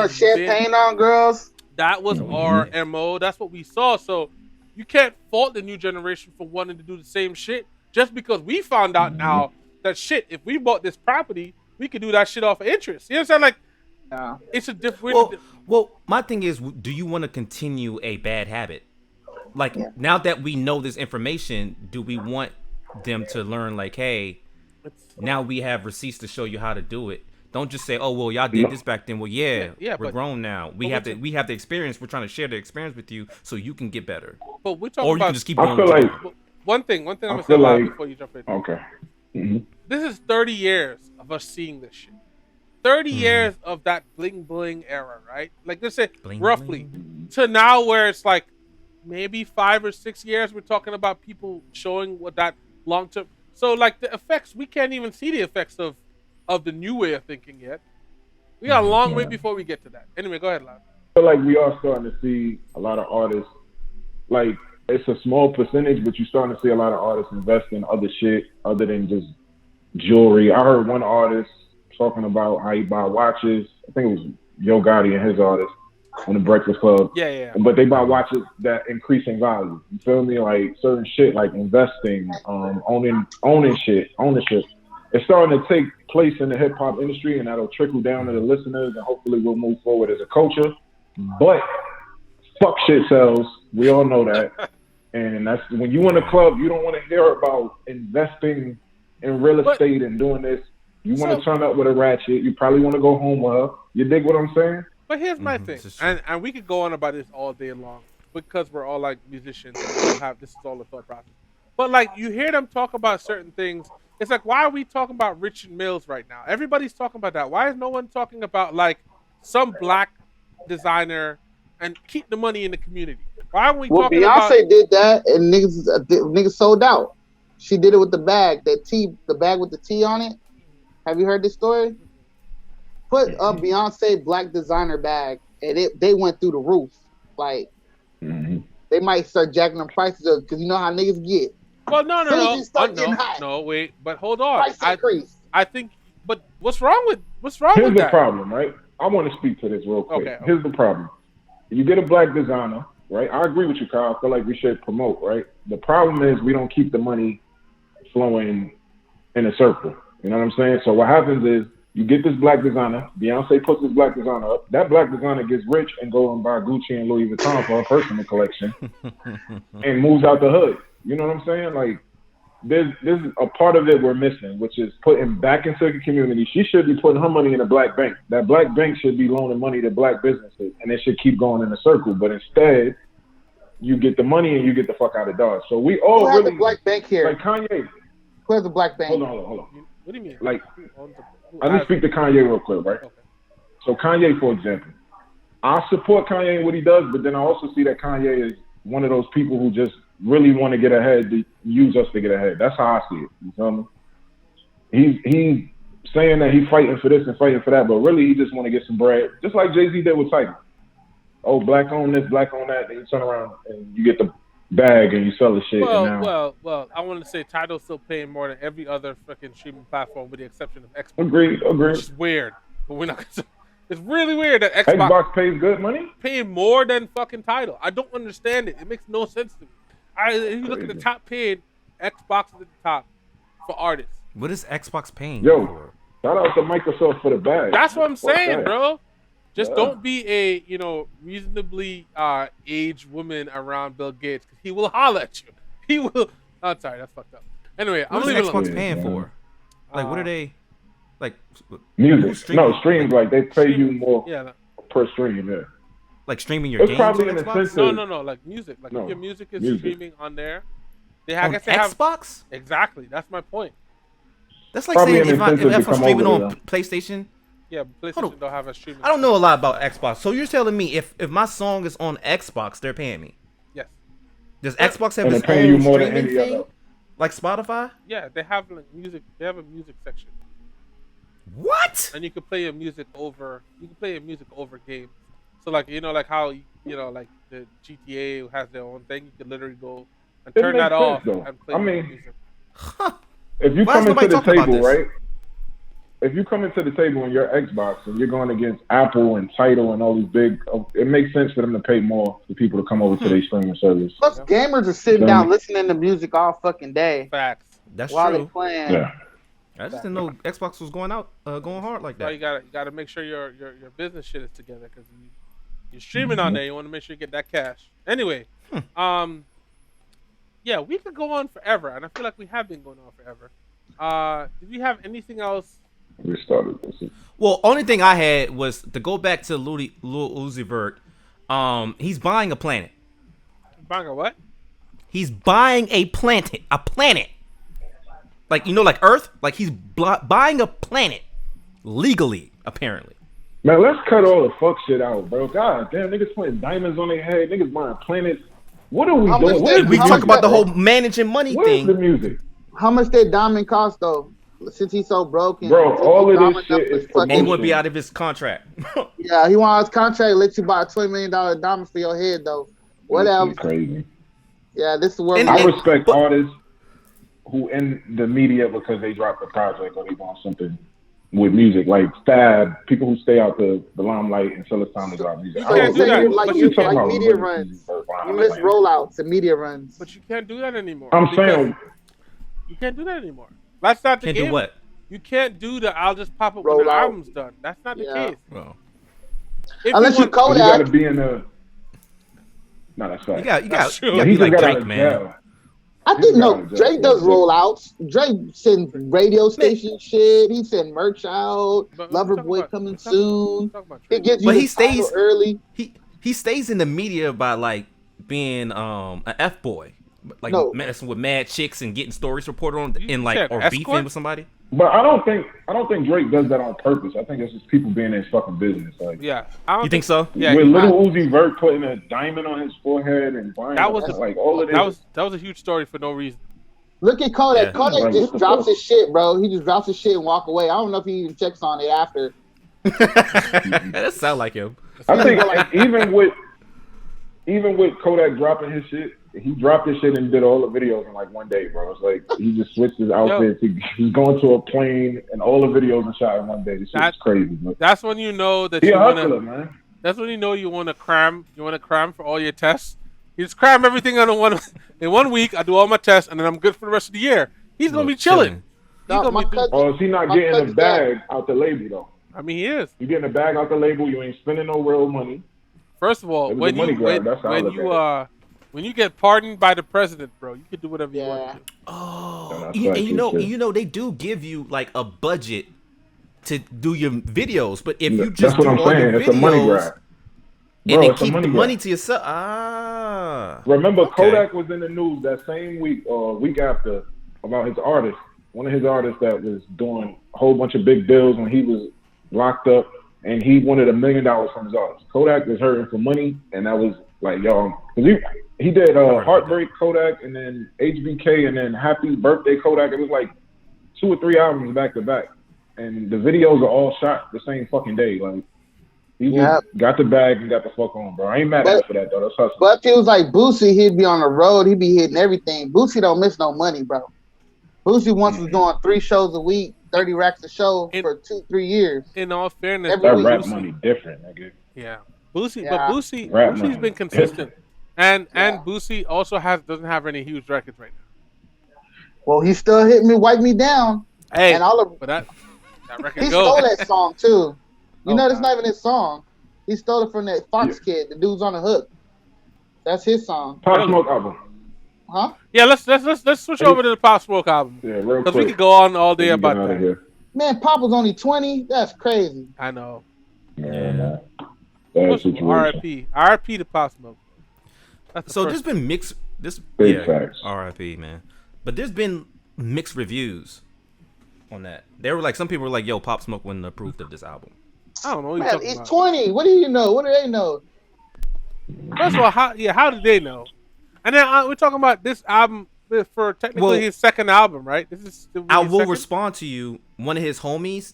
champagne on girls. That was our MO. That's what we saw. So you can't fault the new generation for wanting to do the same shit just because we found out now that shit, if we bought this property, we could do that shit off of interest. You understand? Like, it's a different. Well, my thing is, do you want to continue a bad habit? Like, now that we know this information, do we want them to learn, like, hey, now we have receipts to show you how to do it? Don't just say, "Oh, well, y'all did this back then." Well, we're grown now. We have the experience. We're trying to share the experience with you so you can get better. But we're talking or you about, can just keep doing. I feel like one thing I'm gonna say before you jump in. Okay. This is 30 years of us seeing this shit. 30 years of that bling bling era, right? Like let's say roughly to now where it's like maybe 5 or 6 years we're talking about people showing what that long term. So like the effects, we can't even see the effects of the new way of thinking yet. We got a long way before we get to that. Anyway, go ahead, Lon. I feel like we are starting to see a lot of artists, like it's a small percentage, but you're starting to see a lot of artists invest in other shit other than just jewelry. I heard one artist talking about how he buy watches. I think it was Yo Gotti and his artist on the Breakfast Club. Yeah. But they buy watches that increase in value. You feel me? Like certain shit, like investing, ownership. It's starting to take place in the hip hop industry, and that'll trickle down to the listeners, and hopefully we'll move forward as a culture. But fuck shit sells. We all know that. And that's when you in a club, you don't want to hear about investing in real estate and doing this. You want to turn up with a ratchet. You probably want to go home with her. You dig what I'm saying? But here's my thing, and we could go on about this all day long because we're all like musicians and we don't have this is all the thought process. But like you hear them talk about certain things. It's like, why are we talking about Richard Mills right now? Everybody's talking about that. Why is no one talking about like some black designer and keep the money in the community? Why are we talking about? Beyonce did that and niggas sold out. She did it with the bag, the bag with the T on it. Have you heard this story? Put a Beyonce black designer bag and they went through the roof. Like they might start jacking them prices up because you know how niggas get. Well, no, hot. wait, but hold on. Price increase. I think, but what's wrong with Here's that? the problem, right? I want to speak to this real quick. Okay. Here's the problem. You get a black designer, right? I agree with you, Kyle. I feel like we should promote, right? The problem is we don't keep the money flowing in a circle. You know what I'm saying? So what happens is you get this black designer. Beyonce puts this black designer up. That black designer gets rich and go and buy Gucci and Louis Vuitton for her personal collection and moves out the hood. You know what I'm saying? Like, there's a part of it we're missing, which is putting back into the community. She should be putting her money in a black bank. That black bank should be loaning money to black businesses, and it should keep going in a circle. But instead, you get the money and you get the fuck out of Dodge. So we all Who really has a black bank here? like Kanye. Who has a black bank? Hold on. What do you mean? Like, I just speak to Kanye real quick, right? Okay. So Kanye, for example, I support Kanye and what he does, but then I also see that Kanye is one of those people who just really want to get ahead, to use us to get ahead. That's how I see it. You feel me? He's saying that he's fighting for this and fighting for that, but really he just want to get some bread, just like Jay-Z did with Tiger. Oh, black on this, black on that, then you turn around and you get the bag and you sell the shit. Well, I want to say Tidal's still paying more than every other fucking streaming platform, with the exception of Xbox. Agreed. Which is weird, but we're not. It's really weird that Xbox pays good money, paying more than fucking Tidal. I don't understand it. It makes no sense to me. If you look at the top paid, Xbox is at the top for artists. What is Xbox paying for? Shout out to Microsoft for the bag. That's what I'm saying, bro. Just don't be a reasonably aged woman around Bill Gates, because he will holler at you. He will. Oh, sorry, that's fucked up. Anyway, I'm leaving. What's Xbox paying for? Like, what are they? Like music? No, streams. Like they pay you more per stream. Yeah. Like streaming your games probably on in Xbox? No, like music. Like if your music is streaming on there, I guess they have Xbox. Exactly, that's my point. That's like saying if I'm streaming on PlayStation. Yeah, PlayStation don't have a streaming. I don't know a lot about Xbox, so you're telling me if my song is on Xbox, they're paying me? Yes. Does Xbox have its own streaming thing, like Spotify? Yeah, they have like music. They have a music section. What? And you can play your music over. You can play your music over games. So like like how like the GTA has their own thing. You can literally go and turn that off and play music. If you come into the table, right? If you come into the table on your Xbox and you're going against Apple and Tidal and all these big, it makes sense for them to pay more for people to come over to their streaming service. Plus, gamers are sitting down listening to music all fucking day. Facts. That's while true. They're playing. Yeah. I just didn't know Xbox was going hard like that. So you gotta make sure your business shit is together, because you're streaming on there. You want to make sure you get that cash. Anyway, yeah, we could go on forever, and I feel like we have been going on forever. Did we have anything else? We started this. Well, only thing I had was to go back to Lil Uzi Vert. He's buying a planet. Buying a what? He's buying a planet. A planet. Like, like Earth? Like, he's buying a planet. Legally, apparently. Man, let's cut all the fuck shit out, bro. God damn, niggas putting diamonds on their head. Niggas buying planets. What are we doing? We talk about the whole managing money thing. Where's the music? How much that diamond cost, though? Since he's so broken. Bro, all of this shit is and he would be out of his contract. Yeah, he wants his contract, let you buy a $20 million diamond for your head, though. Whatever. Crazy. Yeah, this is where I respect artists who in the media because they dropped a project or they doing something with music, like Fab, people who stay out the limelight until it's time to drop music. You can't do that. Like media runs. You miss rollouts and media runs. But you can't do that anymore. I'm saying you can't do that anymore. That's not the game. Can't do what? You can't do the I'll just pop up when the album's done. That's not the case. Well, unless you Kodak. You gotta be in the. No, that's right. You got to be like Drake, man. I think Drake does rollouts. Drake sends radio station shit. He send merch out. Loverboy coming soon. He gives you he stays early. He stays in the media by like being an F boy, like messing with mad chicks and getting stories reported on and like or beefing with somebody. But I don't think Drake does that on purpose. I think it's just people being in his fucking business. Like, yeah, you think so? Yeah, with Lil Uzi Vert putting a diamond on his forehead and buying all of this. That was a huge story for no reason. Look at Kodak. Yeah. Kodak just drops his shit, bro. He just drops his shit and walk away. I don't know if he even checks on it after. That sound like him. I think like even with even with Kodak dropping his shit, he dropped his shit and did all the videos in like one day, bro. It's like he just switched his outfits. He's going to a plane and all the videos are shot in one day. This shit's crazy. Bro. That's when you know that he you a want hustler, to. man. That's when you know you want to cram. You want to cram for all your tests. You just cram everything in 1 week. I do all my tests and then I'm good for the rest of the year. He's gonna be chilling. Is he not getting the bag out the label though? I mean, he is. You getting the bag out the label. You ain't spending no real money. First of all, when you get pardoned by the president, bro, you can do whatever you want to do. Oh, you know they do give you like a budget to do your videos, but if you just do all your videos, it's a money grab. Bro, and then keep the money to yourself. Remember, Kodak was in the news that same week or week after about his artist. One of his artists that was doing a whole bunch of big deals when he was locked up, and he wanted $1 million from his artist. Kodak was hurting for money, and that was like, yo, he did Heartbreak Kodak, and then HBK, and then Happy Birthday Kodak. It was like 2 or 3 albums back to back, and the videos are all shot the same fucking day. Like he just got the bag and got the fuck on, bro. I ain't mad at him for that though. That's hustling. But if it was like Boosie, he'd be on the road. He'd be hitting everything. Boosie don't miss no money, bro. Boosie once was doing 3 shows a week, 30 racks a show for 2-3 years. In all fairness, that rap money different, nigga. Yeah, Boosie's been consistent, and Boosie also doesn't have any huge records right now. Well, he still hit me, wipe me down. Hey, and all of, but that record he stole that song too. You know, that's not even his song. He stole it from that Fox kid. The dude's on the hook. That's his song. Pop Smoke album. Huh? Yeah, let's switch over to the Pop Smoke album. Yeah, real quick. Because we could go on all day about that. Man, Pop was only 20. That's crazy. I know. Yeah. R.I.P. to Pop Smoke. So there's been mixed. Big facts. R.I.P. man. But there's been mixed reviews on that. They were like, some people were like, "Yo, Pop Smoke wouldn't approve of this album." I don't know. Man, he's 20. What do you know? What do they know? First of all, how did they know? And then we're talking about this album for technically his second album, right? This is. I will respond to you. One of his homies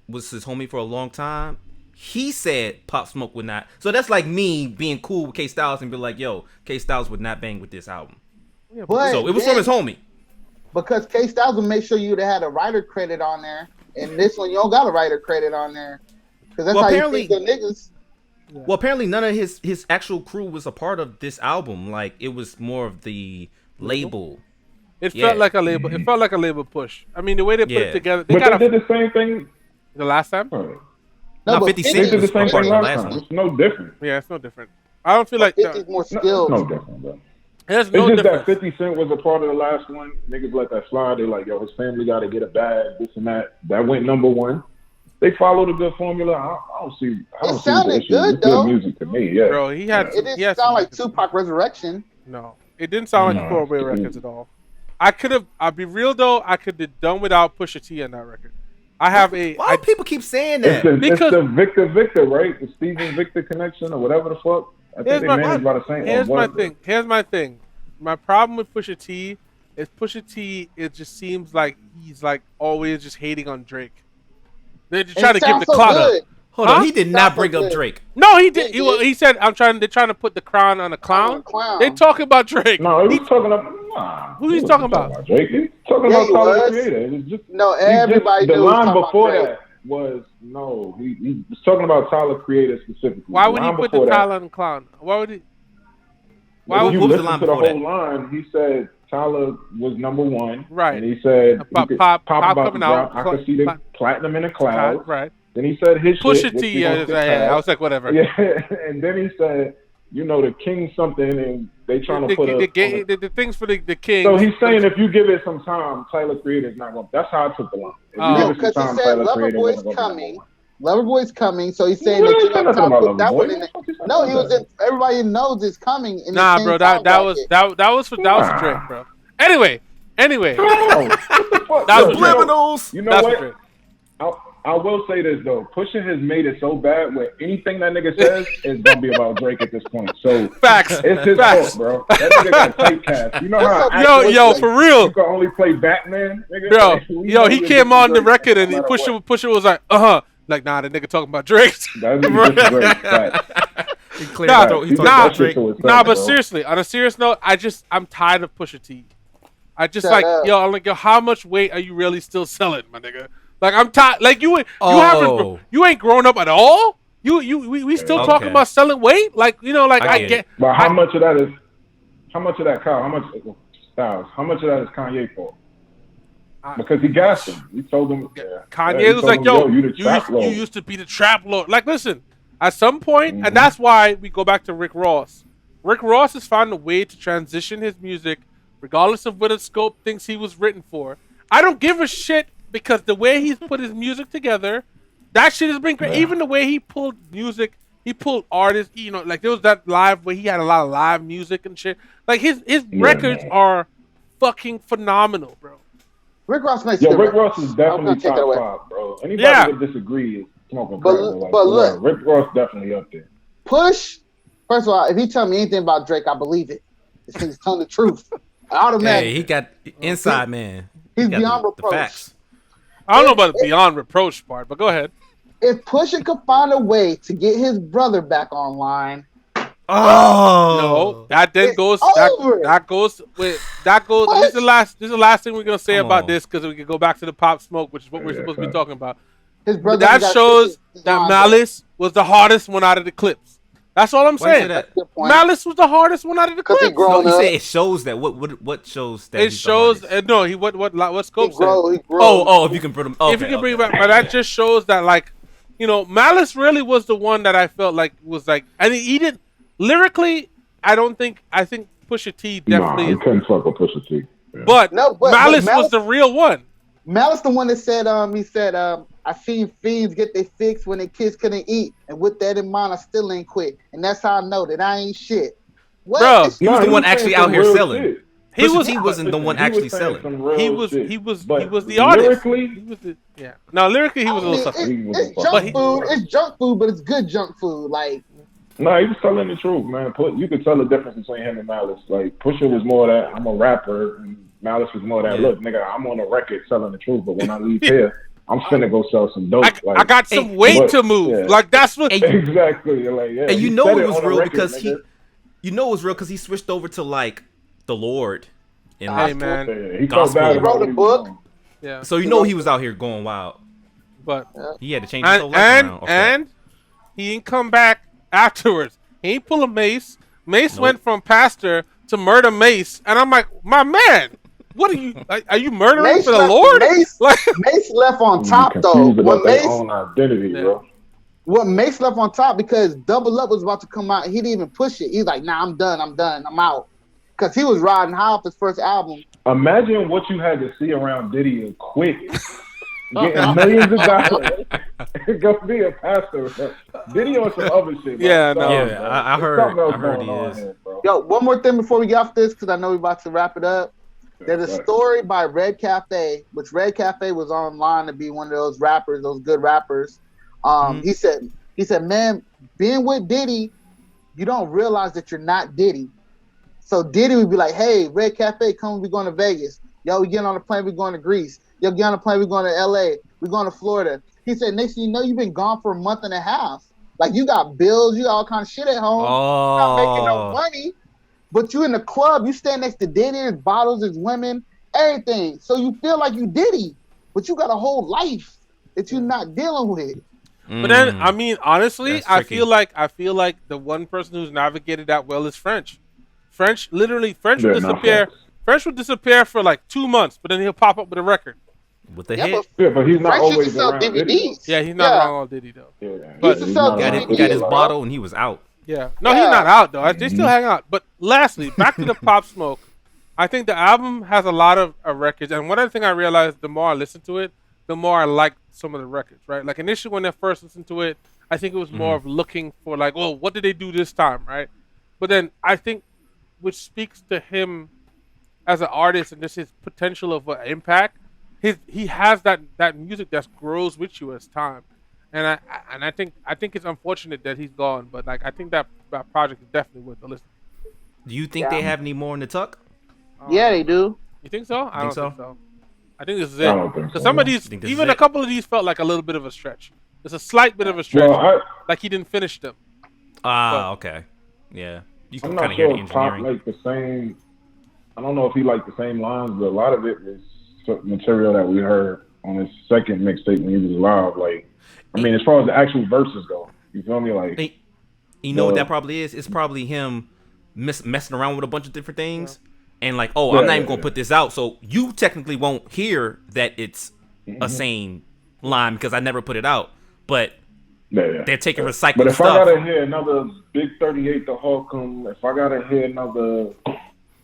was his homie for a long time. He said Pop Smoke would not. So that's like me being cool with K Styles and be like, "Yo, K Styles would not bang with this album." Yeah, so it was from his homie. Because K Styles would make sure you'd have had a writer credit on there, and this one you don't got a writer credit on there. Because that's how you think the niggas. Yeah. Well, apparently none of his actual crew was a part of this album. Like it was more of the label. It felt like a label. It felt like a label push. I mean, the way they put it together. They did the same thing the last time. No, 50 Cent did the same thing last time. It's no different. Yeah, it's no different. I don't feel like 50's more skilled. No different, bro. It's just that 50 Cent was a part of the last one. Niggas let that slide. They like, yo, his family got to get a bag, this and that. That went number 1. They followed a good formula. I don't see. It sounded good though. Good music to me, yeah. Bro, it didn't sound like Tupac Resurrection. No, it didn't sound like 4-Way Records at all. I'll be real though. I could have done without Pusha T on that record. Why do people keep saying that? It's the Victor, right? The Steven Victor connection or whatever the fuck. I think they managed by the same. Here's my thing. My problem with Pusha T is Pusha T. It just seems like he's like always just hating on Drake. They're just trying to give the clout up. Hold on, he did not bring up Drake. No, he did. He said, they're trying to put the crown on a clown. They talking about Drake. No, he's talking about. Who he's talking about? Drake. He's talking about Tyler, the Creator. It was just, everybody. The line before that was he was talking about Tyler, Creator specifically. Why would he put the Tyler on the clown? Why would he? Why would you listen to the whole line? He said Tyler was number 1, right? And he said pop about to drop. I could see the platinum in the clouds, right? Then he said his Pusha shit. T, I was like, whatever. Yeah, and then he said, the king something, and they trying to put the things for the king. So he's saying if you give it some time, Tyler Creator's not going. That's how I took the line. Because he said Loverboy's coming. Loverboy's coming, so he's saying that you're gonna put that one in there. No, he was in. Everybody knows it's coming. Nah, bro, that was for Drake, bro. Anyway. Subliminals. You know what? I will say this though, Pusha has made it so bad where anything that nigga says is gonna be about Drake at this point. So facts, it's his fault, bro. That nigga got typecast. You know how for real. You can only play Batman, nigga. Bro, he came on the record and Pusha was like, like, nah, the nigga talking about Drake. That nigga just Drake. But seriously, on a serious note, I'm tired of Pusha T. I just Shut up. I'm like, yo, how much weight are you really still selling, my nigga? Like, I'm tired. Like, you ain't grown up at all. We still talking about selling weight. Like, I get. But how much of that, Kyle? How much Styles? How much of that is Kanye for? Because he gassed him. He told him. Kanye was like, yo, you used to be the trap lord. Like, listen, at some point, and that's why we go back to Rick Ross. Rick Ross has found a way to transition his music, regardless of what the scope thinks he was written for. I don't give a shit because the way he's put his music together, that shit has been great. Yeah. Even the way he pulled music, he pulled artists. Like there was that live where he had a lot of live music and shit. Like his records are fucking phenomenal, bro. Rick Ross makes Rick Ross is definitely top 5, bro. Anybody that disagree is smoking crack. But look, Rick Ross definitely up there. Push. First of all, if he tell me anything about Drake, I believe it. This thing's telling the truth. Automatically. Hey, he got inside man. He's beyond reproach. The facts. I don't know about the beyond reproach part, but go ahead. If Pusha could find a way to get his brother back online. No, that then goes. That goes. This is the last thing we're gonna say about this because we can go back to the Pop Smoke, which is what we're supposed to be talking about. His brother. That shows that Malice was the hardest one out of the clips. That's all I'm saying. Malice was the hardest one out of the clips. You say it shows that. What shows that? It shows. No, what scope said? If you can put him. Okay, if you can bring it back, but that just shows that Malice really was the one that I felt like was like. I mean, he didn't lyrically. I think Pusha T definitely. You couldn't fuck with Pusha T. Yeah. But Malice was the real one. Malice the one that said, he said, I seen fiends get their fix when their kids couldn't eat. And with that in mind, I still ain't quit. And that's how I know that I ain't shit. What? Bro, he was the one actually out here selling. He wasn't the one actually selling. He was the artist. Lyrically, No, lyrically he was a little suspect. It's junk food, but it's good junk food. Like, no, he was telling the truth, man. You could tell the difference between him and Malice. Like, Pusha was more that I'm a rapper, and Malice was more that look, nigga, I'm on a record telling the truth, but when I leave here, I'm finna go sell some dope. I got some weight to move. Yeah. Like that's what exactly. Like, yeah, and it was real because he switched over to like the Lord. Hey man, he wrote a book. Yeah. So he was out here going wild, but he had to change his whole life around. And he ain't come back afterwards. He ain't pull a Mace. Mace went from pastor to murder Mace, and I'm like, my man. What are you? Are you murdering Mace for the Lord? Mace left on top though. What Mace own identity, bro. What Mace left on top because Double Up was about to come out. He didn't even push it. He's like, nah, I'm done. I'm out. Because he was riding high off his first album. Imagine what you had to see around Diddy and quit, getting millions of dollars. Go be a pastor. Diddy on some other shit. Yeah, bro. no. Yeah, I heard he is. Here, yo, one more thing before we get off this because I know we're about to wrap it up. There's a story by Red Cafe, which Red Cafe was online to be one of those rappers, those good rappers. He said, man, being with Diddy, you don't realize that you're not Diddy. So Diddy would be like, hey, Red Cafe, come, we're going to Vegas. Yo, we getting on a plane, we're going to Greece. Yo, get on a plane, we're going to LA. We're going to Florida. He said, next thing you know, you've been gone for a month and a half. Like, you got bills, you got all kind of shit at home. You're not making no money. But you in the club, you stand next to Diddy, there's bottles, there's women, everything. So you feel like you Diddy, but you got a whole life that you're not dealing with. But then, I mean, honestly, I feel like the one person who's navigated that well is French. French would disappear. French would disappear for like 2 months, but then he'll pop up with a record. With the hit. But he's not French always sell around DVDs. Yeah, he's not around all Diddy though. Yeah, but he got his bottle and he was out. Yeah. No, he's not out though. They still hang out. But lastly, back to the Pop Smoke. I think the album has a lot of records, and one other thing I realized the more I listened to it, the more I liked some of the records. Right? Like initially when I first listened to it, I think it was more of looking for like, oh, what did they do this time, right? But then I think, which speaks to him as an artist and just his potential of impact, he has that music that grows with you as time. And I think it's unfortunate that he's gone, but like I think that project is definitely worth the listen. Do you think they have any more in the tuck? Yeah, they do. You think so? I don't think so. I think this is I it. don't think Because so. some of these, even a couple of these, felt like a little bit of a stretch. It's a slight bit of a stretch. Well, like he didn't finish them. Okay. Yeah. You can I'm kind not of hear sure the if Pop engineering. like the same. I don't know if he liked the same lines, but a lot of it was material that we heard on his second mixtape when he was live. Like, I And, mean, as far as the actual verses go, you feel me? Like and you know what that the probably is? It's probably him messing around with a bunch of different Yeah. things. And like, oh, I'm yeah, not even yeah, gonna put this out, so you technically won't hear that it's yeah. a same line because I never put it out. But Yeah, yeah, they're taking yeah. But recycled if I stuff. gotta hear another Big 38 to Holcomb, if I gotta hear another,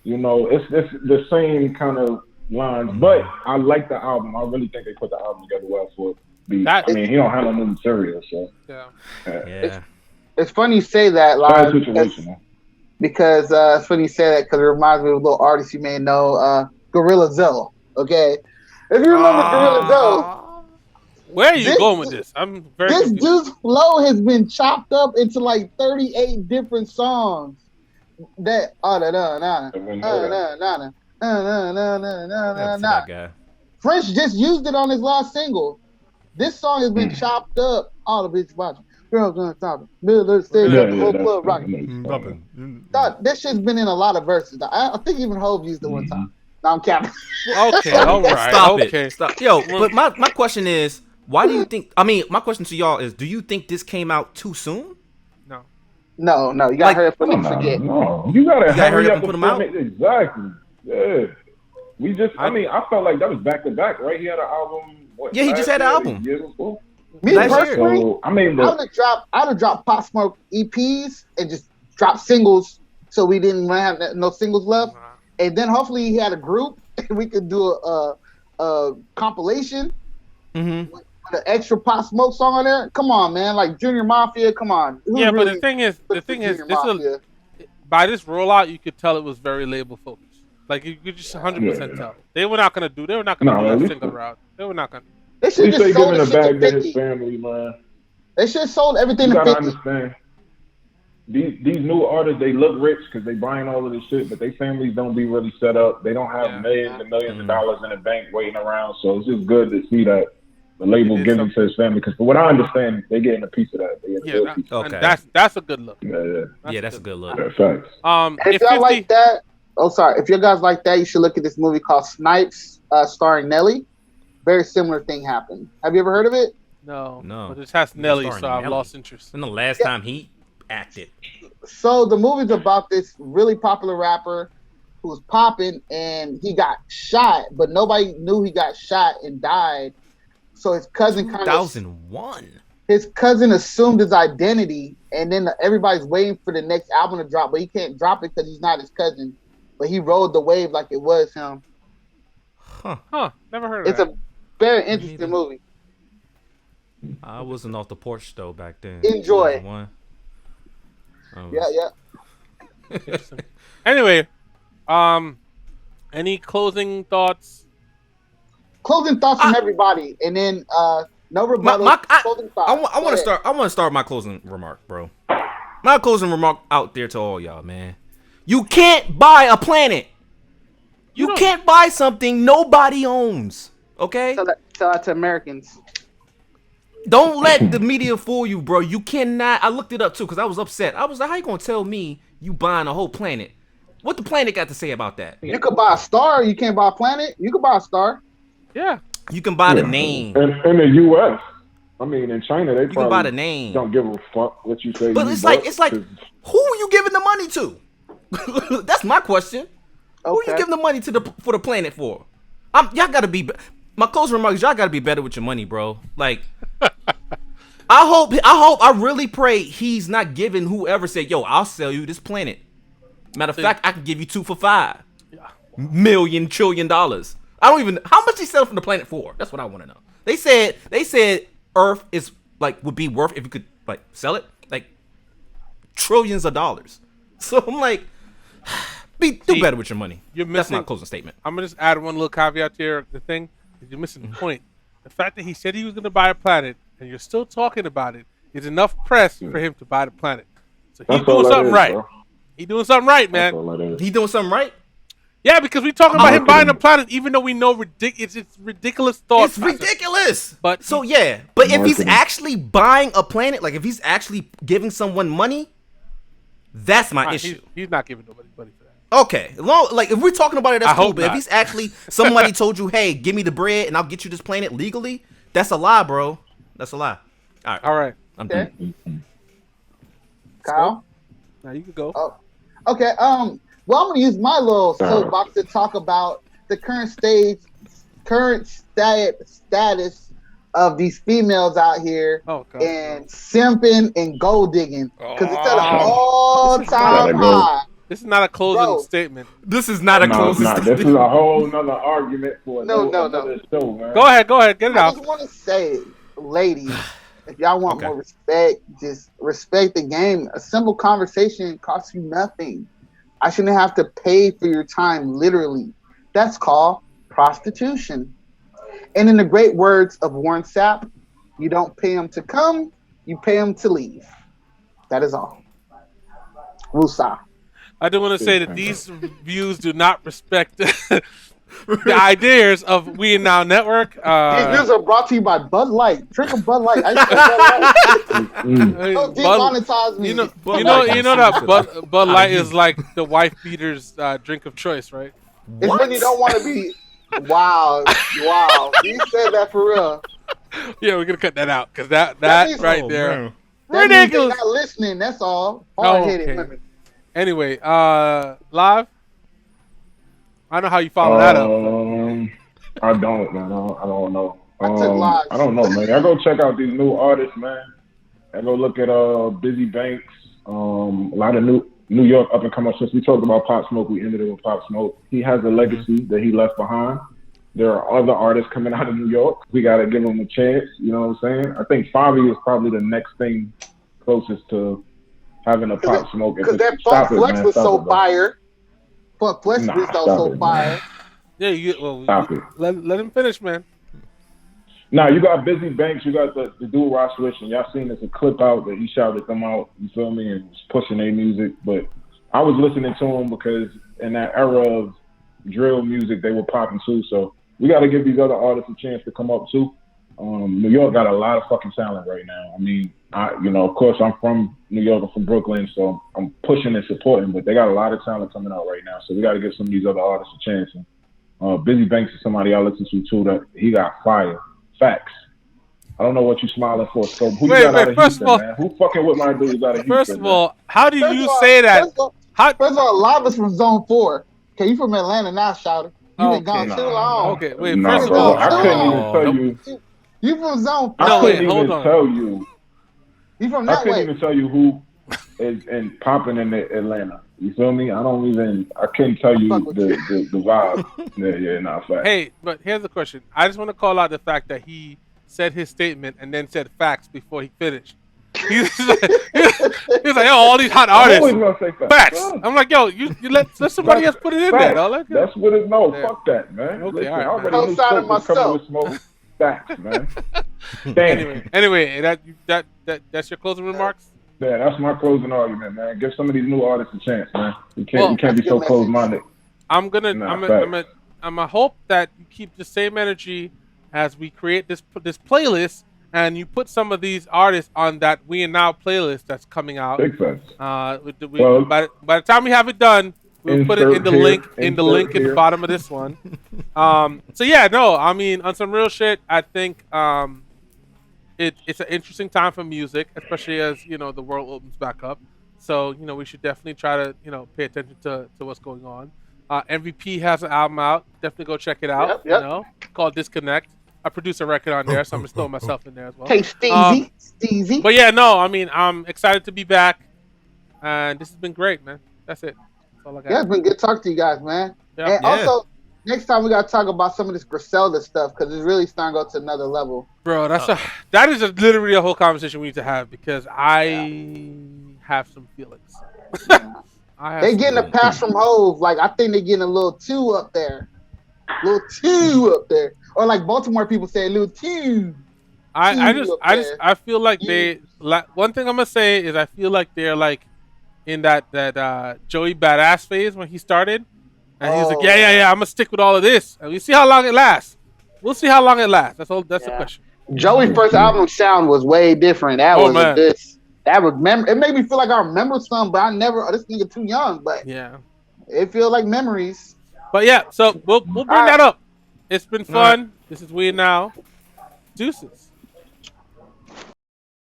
it's the same kind of lines. But I like the album. I really think they put the album together well for it. That I mean, he don't have no new material, so yeah. Yeah. It's funny you say that, sad live, situation. Man. because it's funny you say that because it reminds me of a little artist you may know, Gorilla Zoe. Okay, if you remember Gorilla Zoe, Where are you this going with this? I'm very this confused. dude's flow has been chopped up into like 38 different songs. That da da da I mean, da da da Never to da. that guy. French just used it on his last single. This song has been chopped up. All the bitch watching. Girls on top. Middle of the We're stage, gonna got yeah, the yeah, whole that's club rocking. That shit's been in a lot of verses. I think even Hove used it one time. Now I'm capping. Okay, all right. Stop Okay. it. Stop. Yo, but my question is, why do you think? I mean, my question to y'all is, do you think this came out too soon? No. No, you gotta Like- hurry up for No, niggas forget. no, you gotta hurry up and to put 'em out? Exactly. Yeah. I mean, I felt like that was back to back, right? He had an album. What, Yeah, he just had an album. Year before? Me Last year. personally, So I mean, I'd have dropped Pop Smoke EPs and just dropped singles so we didn't have no singles left. And then hopefully he had a group and we could do a compilation Mm-hmm. with an extra Pop Smoke song on there. Come on, man, like Junior Mafia. Come on. Who Yeah, but really the thing is, puts for this Junior Mafia? is by this rollout, you could tell it was very label focused. Like you could just 100% Yeah. tell. They were not gonna do that single route. They were not gonna. They at should least just they sold giving the a shit to bag to his 50. family, man. They should have sold everything You to gotta 50. understand. These new artists, they look rich because they buying all of this shit, but their families don't be really set up. They don't have millions and millions of dollars in the bank waiting around. So it's just good to see that the label giving to his family. Because from what I understand, they getting a piece of that. They getting a good piece. Okay. And that's a good look. Yeah, That's a good look. yeah, facts. If y'all like that, if you guys like that, you should look at this movie called Snipes, starring Nelly. Very similar thing happened. Have you ever heard of it? No. No. But it has Nelly, starring so I've Nelly. lost interest. When the last time he acted? So the movie's about this really popular rapper who was popping and he got shot, but nobody knew he got shot and died. So his cousin 2001. His cousin assumed his identity, and then everybody's waiting for the next album to drop, but he can't drop it because he's not his cousin. But he rode the wave like it was him. Huh. Never heard of It's that. a very interesting movie. I wasn't off the porch though back then. Enjoy. 2001. Yeah. Anyway, any closing thoughts? Closing thoughts from everybody, and then no rebuttal. Closing thoughts. I want to start. I want to start my closing remark, bro. My closing remark out there to all y'all, man. You can't buy a planet. You can't buy something nobody owns. Okay. Tell that to Americans. Don't let the media fool you, bro. You cannot. I looked it up too because I was upset. I was like, how you gonna tell me you buying a whole planet? What the planet got to say about that? You could buy a star. You can't buy a planet. You could buy a star. Yeah. You can buy the name. In the U.S., I mean, in China, they can buy the name. Don't give a fuck what you say. But it's like, who are you giving the money to? That's my question. Okay. Who are you giving the money to for the planet for? Y'all gotta be. My closing remarks. Y'all gotta be better with your money, bro. Like, I really pray he's not giving whoever said, "Yo, I'll sell you this planet." Matter of fact, I can give you 2 for $5 million trillion dollars. I don't even how much he selling from the planet for. That's what I want to know. They said Earth is like would be worth if you could like sell it like trillions of dollars. So I'm like, do better with your money. That's my closing statement. I'm gonna just add one little caveat here. The thing is, you're missing the point. The fact that he said he was gonna buy a planet and you're still talking about it is enough press for him to buy the planet. So he's doing something right. Bro. He's doing something right, man. He doing something right. Yeah, because we talking about him buying a planet, even though we know it's ridiculous thoughts. It's ridiculous. But so yeah, but if he's actually buying a planet, like if he's actually giving someone money, That's my issue. He's not giving nobody money for that. Okay, like if we're talking about it, that's cool. But not. if he's actually somebody told you, "Hey, give me the bread and I'll get you this planet legally," that's a lie, bro. That's a lie. All right. I'm done. Kyle? Now you can go. Oh, okay. Well, I'm gonna use my little soapbox to talk about the current status of these females out here and simping and gold digging because it's at an all-time high. This is not a closing statement. This is not a closing statement. This is a whole nother argument for another show, man. Go ahead. Get it out. I just want to say, ladies, if y'all want more respect, just respect the game. A simple conversation costs you nothing. I shouldn't have to pay for your time, literally. That's called prostitution. And in the great words of Warren Sapp, you don't pay them to come, you pay them to leave. That is all. Woosah. I do want to say that these views do not respect the ideas of We Now Network. These views are brought to you by Bud Light. Drink a Bud Light. Don't demonetize me. You know that Bud Light is like the wife beater's drink of choice, right? It's when you don't want to be. Wow. You said that for real. Yeah, we're gonna cut that out because that right there, man. Ridiculous. They're not listening. That's all. Hard-headed women. Anyway, live. I know how you follow that up. I don't, man. I don't know. I took live. I don't know, man. I go check out these new artists, man. I go look at Busy Banks. A lot of New York up and coming. Since we talked about Pop Smoke, we ended it with Pop Smoke. He has a legacy that he left behind. There are other artists coming out of New York. We got to give them a chance. You know what I'm saying? I think Fabi is probably the next thing closest to having a Pop Smoke. Because that Funk Flex was so fire. Funk Flex was so fire. Yeah, stop it. Let him finish, man. Nah, you got Busy Banks, you got the dude Ross Rich, and y'all seen this a clip out that he shouted them out, you feel me, and was pushing their music. But I was listening to him because in that era of drill music, they were popping too. So we got to give these other artists a chance to come up too. New York got a lot of fucking talent right now. I mean, of course, I'm from New York, I'm from Brooklyn, so I'm pushing and supporting, but they got a lot of talent coming out right now. So we got to give some of these other artists a chance. And Busy Banks is somebody I listen to too, that he got fire. Facts. I don't know what you smiling for. So who you got out of Houston, man? Who fucking with my dudes out of Houston? First of all, how do you say that? First of all, Lava's from Zone 4. Okay, you from Atlanta now, shouter. You been gone too long. Okay, wait. First of all, I couldn't even tell you. You from Zone 4. I couldn't even tell you. You from that way. I couldn't even tell you who is popping in Atlanta. You feel me? I couldn't tell you the vibe. Fact. Hey, but here's the question. I just want to call out the fact that he said his statement and then said facts before he finished. He was like, all these hot artists. I'm always gonna say facts. I'm like, yo, you let somebody else put it in there, dog. That's what it knows. Yeah. Fuck that, man. Okay, listen, all right, I already knew Smoke was coming with Smoke. Facts, man. Anyway, that's your closing remarks? Yeah, that's my closing argument, man. Give some of these new artists a chance, man. You can't be so close-minded. I'm gonna hope that you keep the same energy as we create this playlist, and you put some of these artists on that We and Now playlist that's coming out. Big sense. By the time we have it done, we'll put it in the link in the bottom of this one. On some real shit, I think it's an interesting time for music, especially as the world opens back up. So we should definitely try to pay attention to what's going on. MVP has an album out. Definitely go check it out. Yep. Called Disconnect. I produced a record on there, so I'm gonna throw myself in there as well. Hey, Steezy. But yeah, no, I'm excited to be back, and this has been great, man. That's it. That's all I got. Yeah, it's been good talking to you guys, man. Yeah. And also, next time we gotta talk about some of this Griselda stuff because it's really starting to go to another level. Bro, that is literally a whole conversation we need to have because I have some feelings. They getting a pass from Hove. Like I think they're getting a little too up there. Or like Baltimore people say, a little too. I feel like one thing I'm gonna say is I feel like they're like in that Joey Badass phase when he started, and he's like, yeah, I'm gonna stick with all of this, and we see how long it lasts. We'll see how long it lasts. That's the question. Joey's first album sound was way different. That That remember, it made me feel like I remember some, but I never. Oh, this nigga too young, but Yeah. it feels like memories. But yeah, so we'll All bring right, that up. It's been All right. fun. This is Weird Now. Deuces.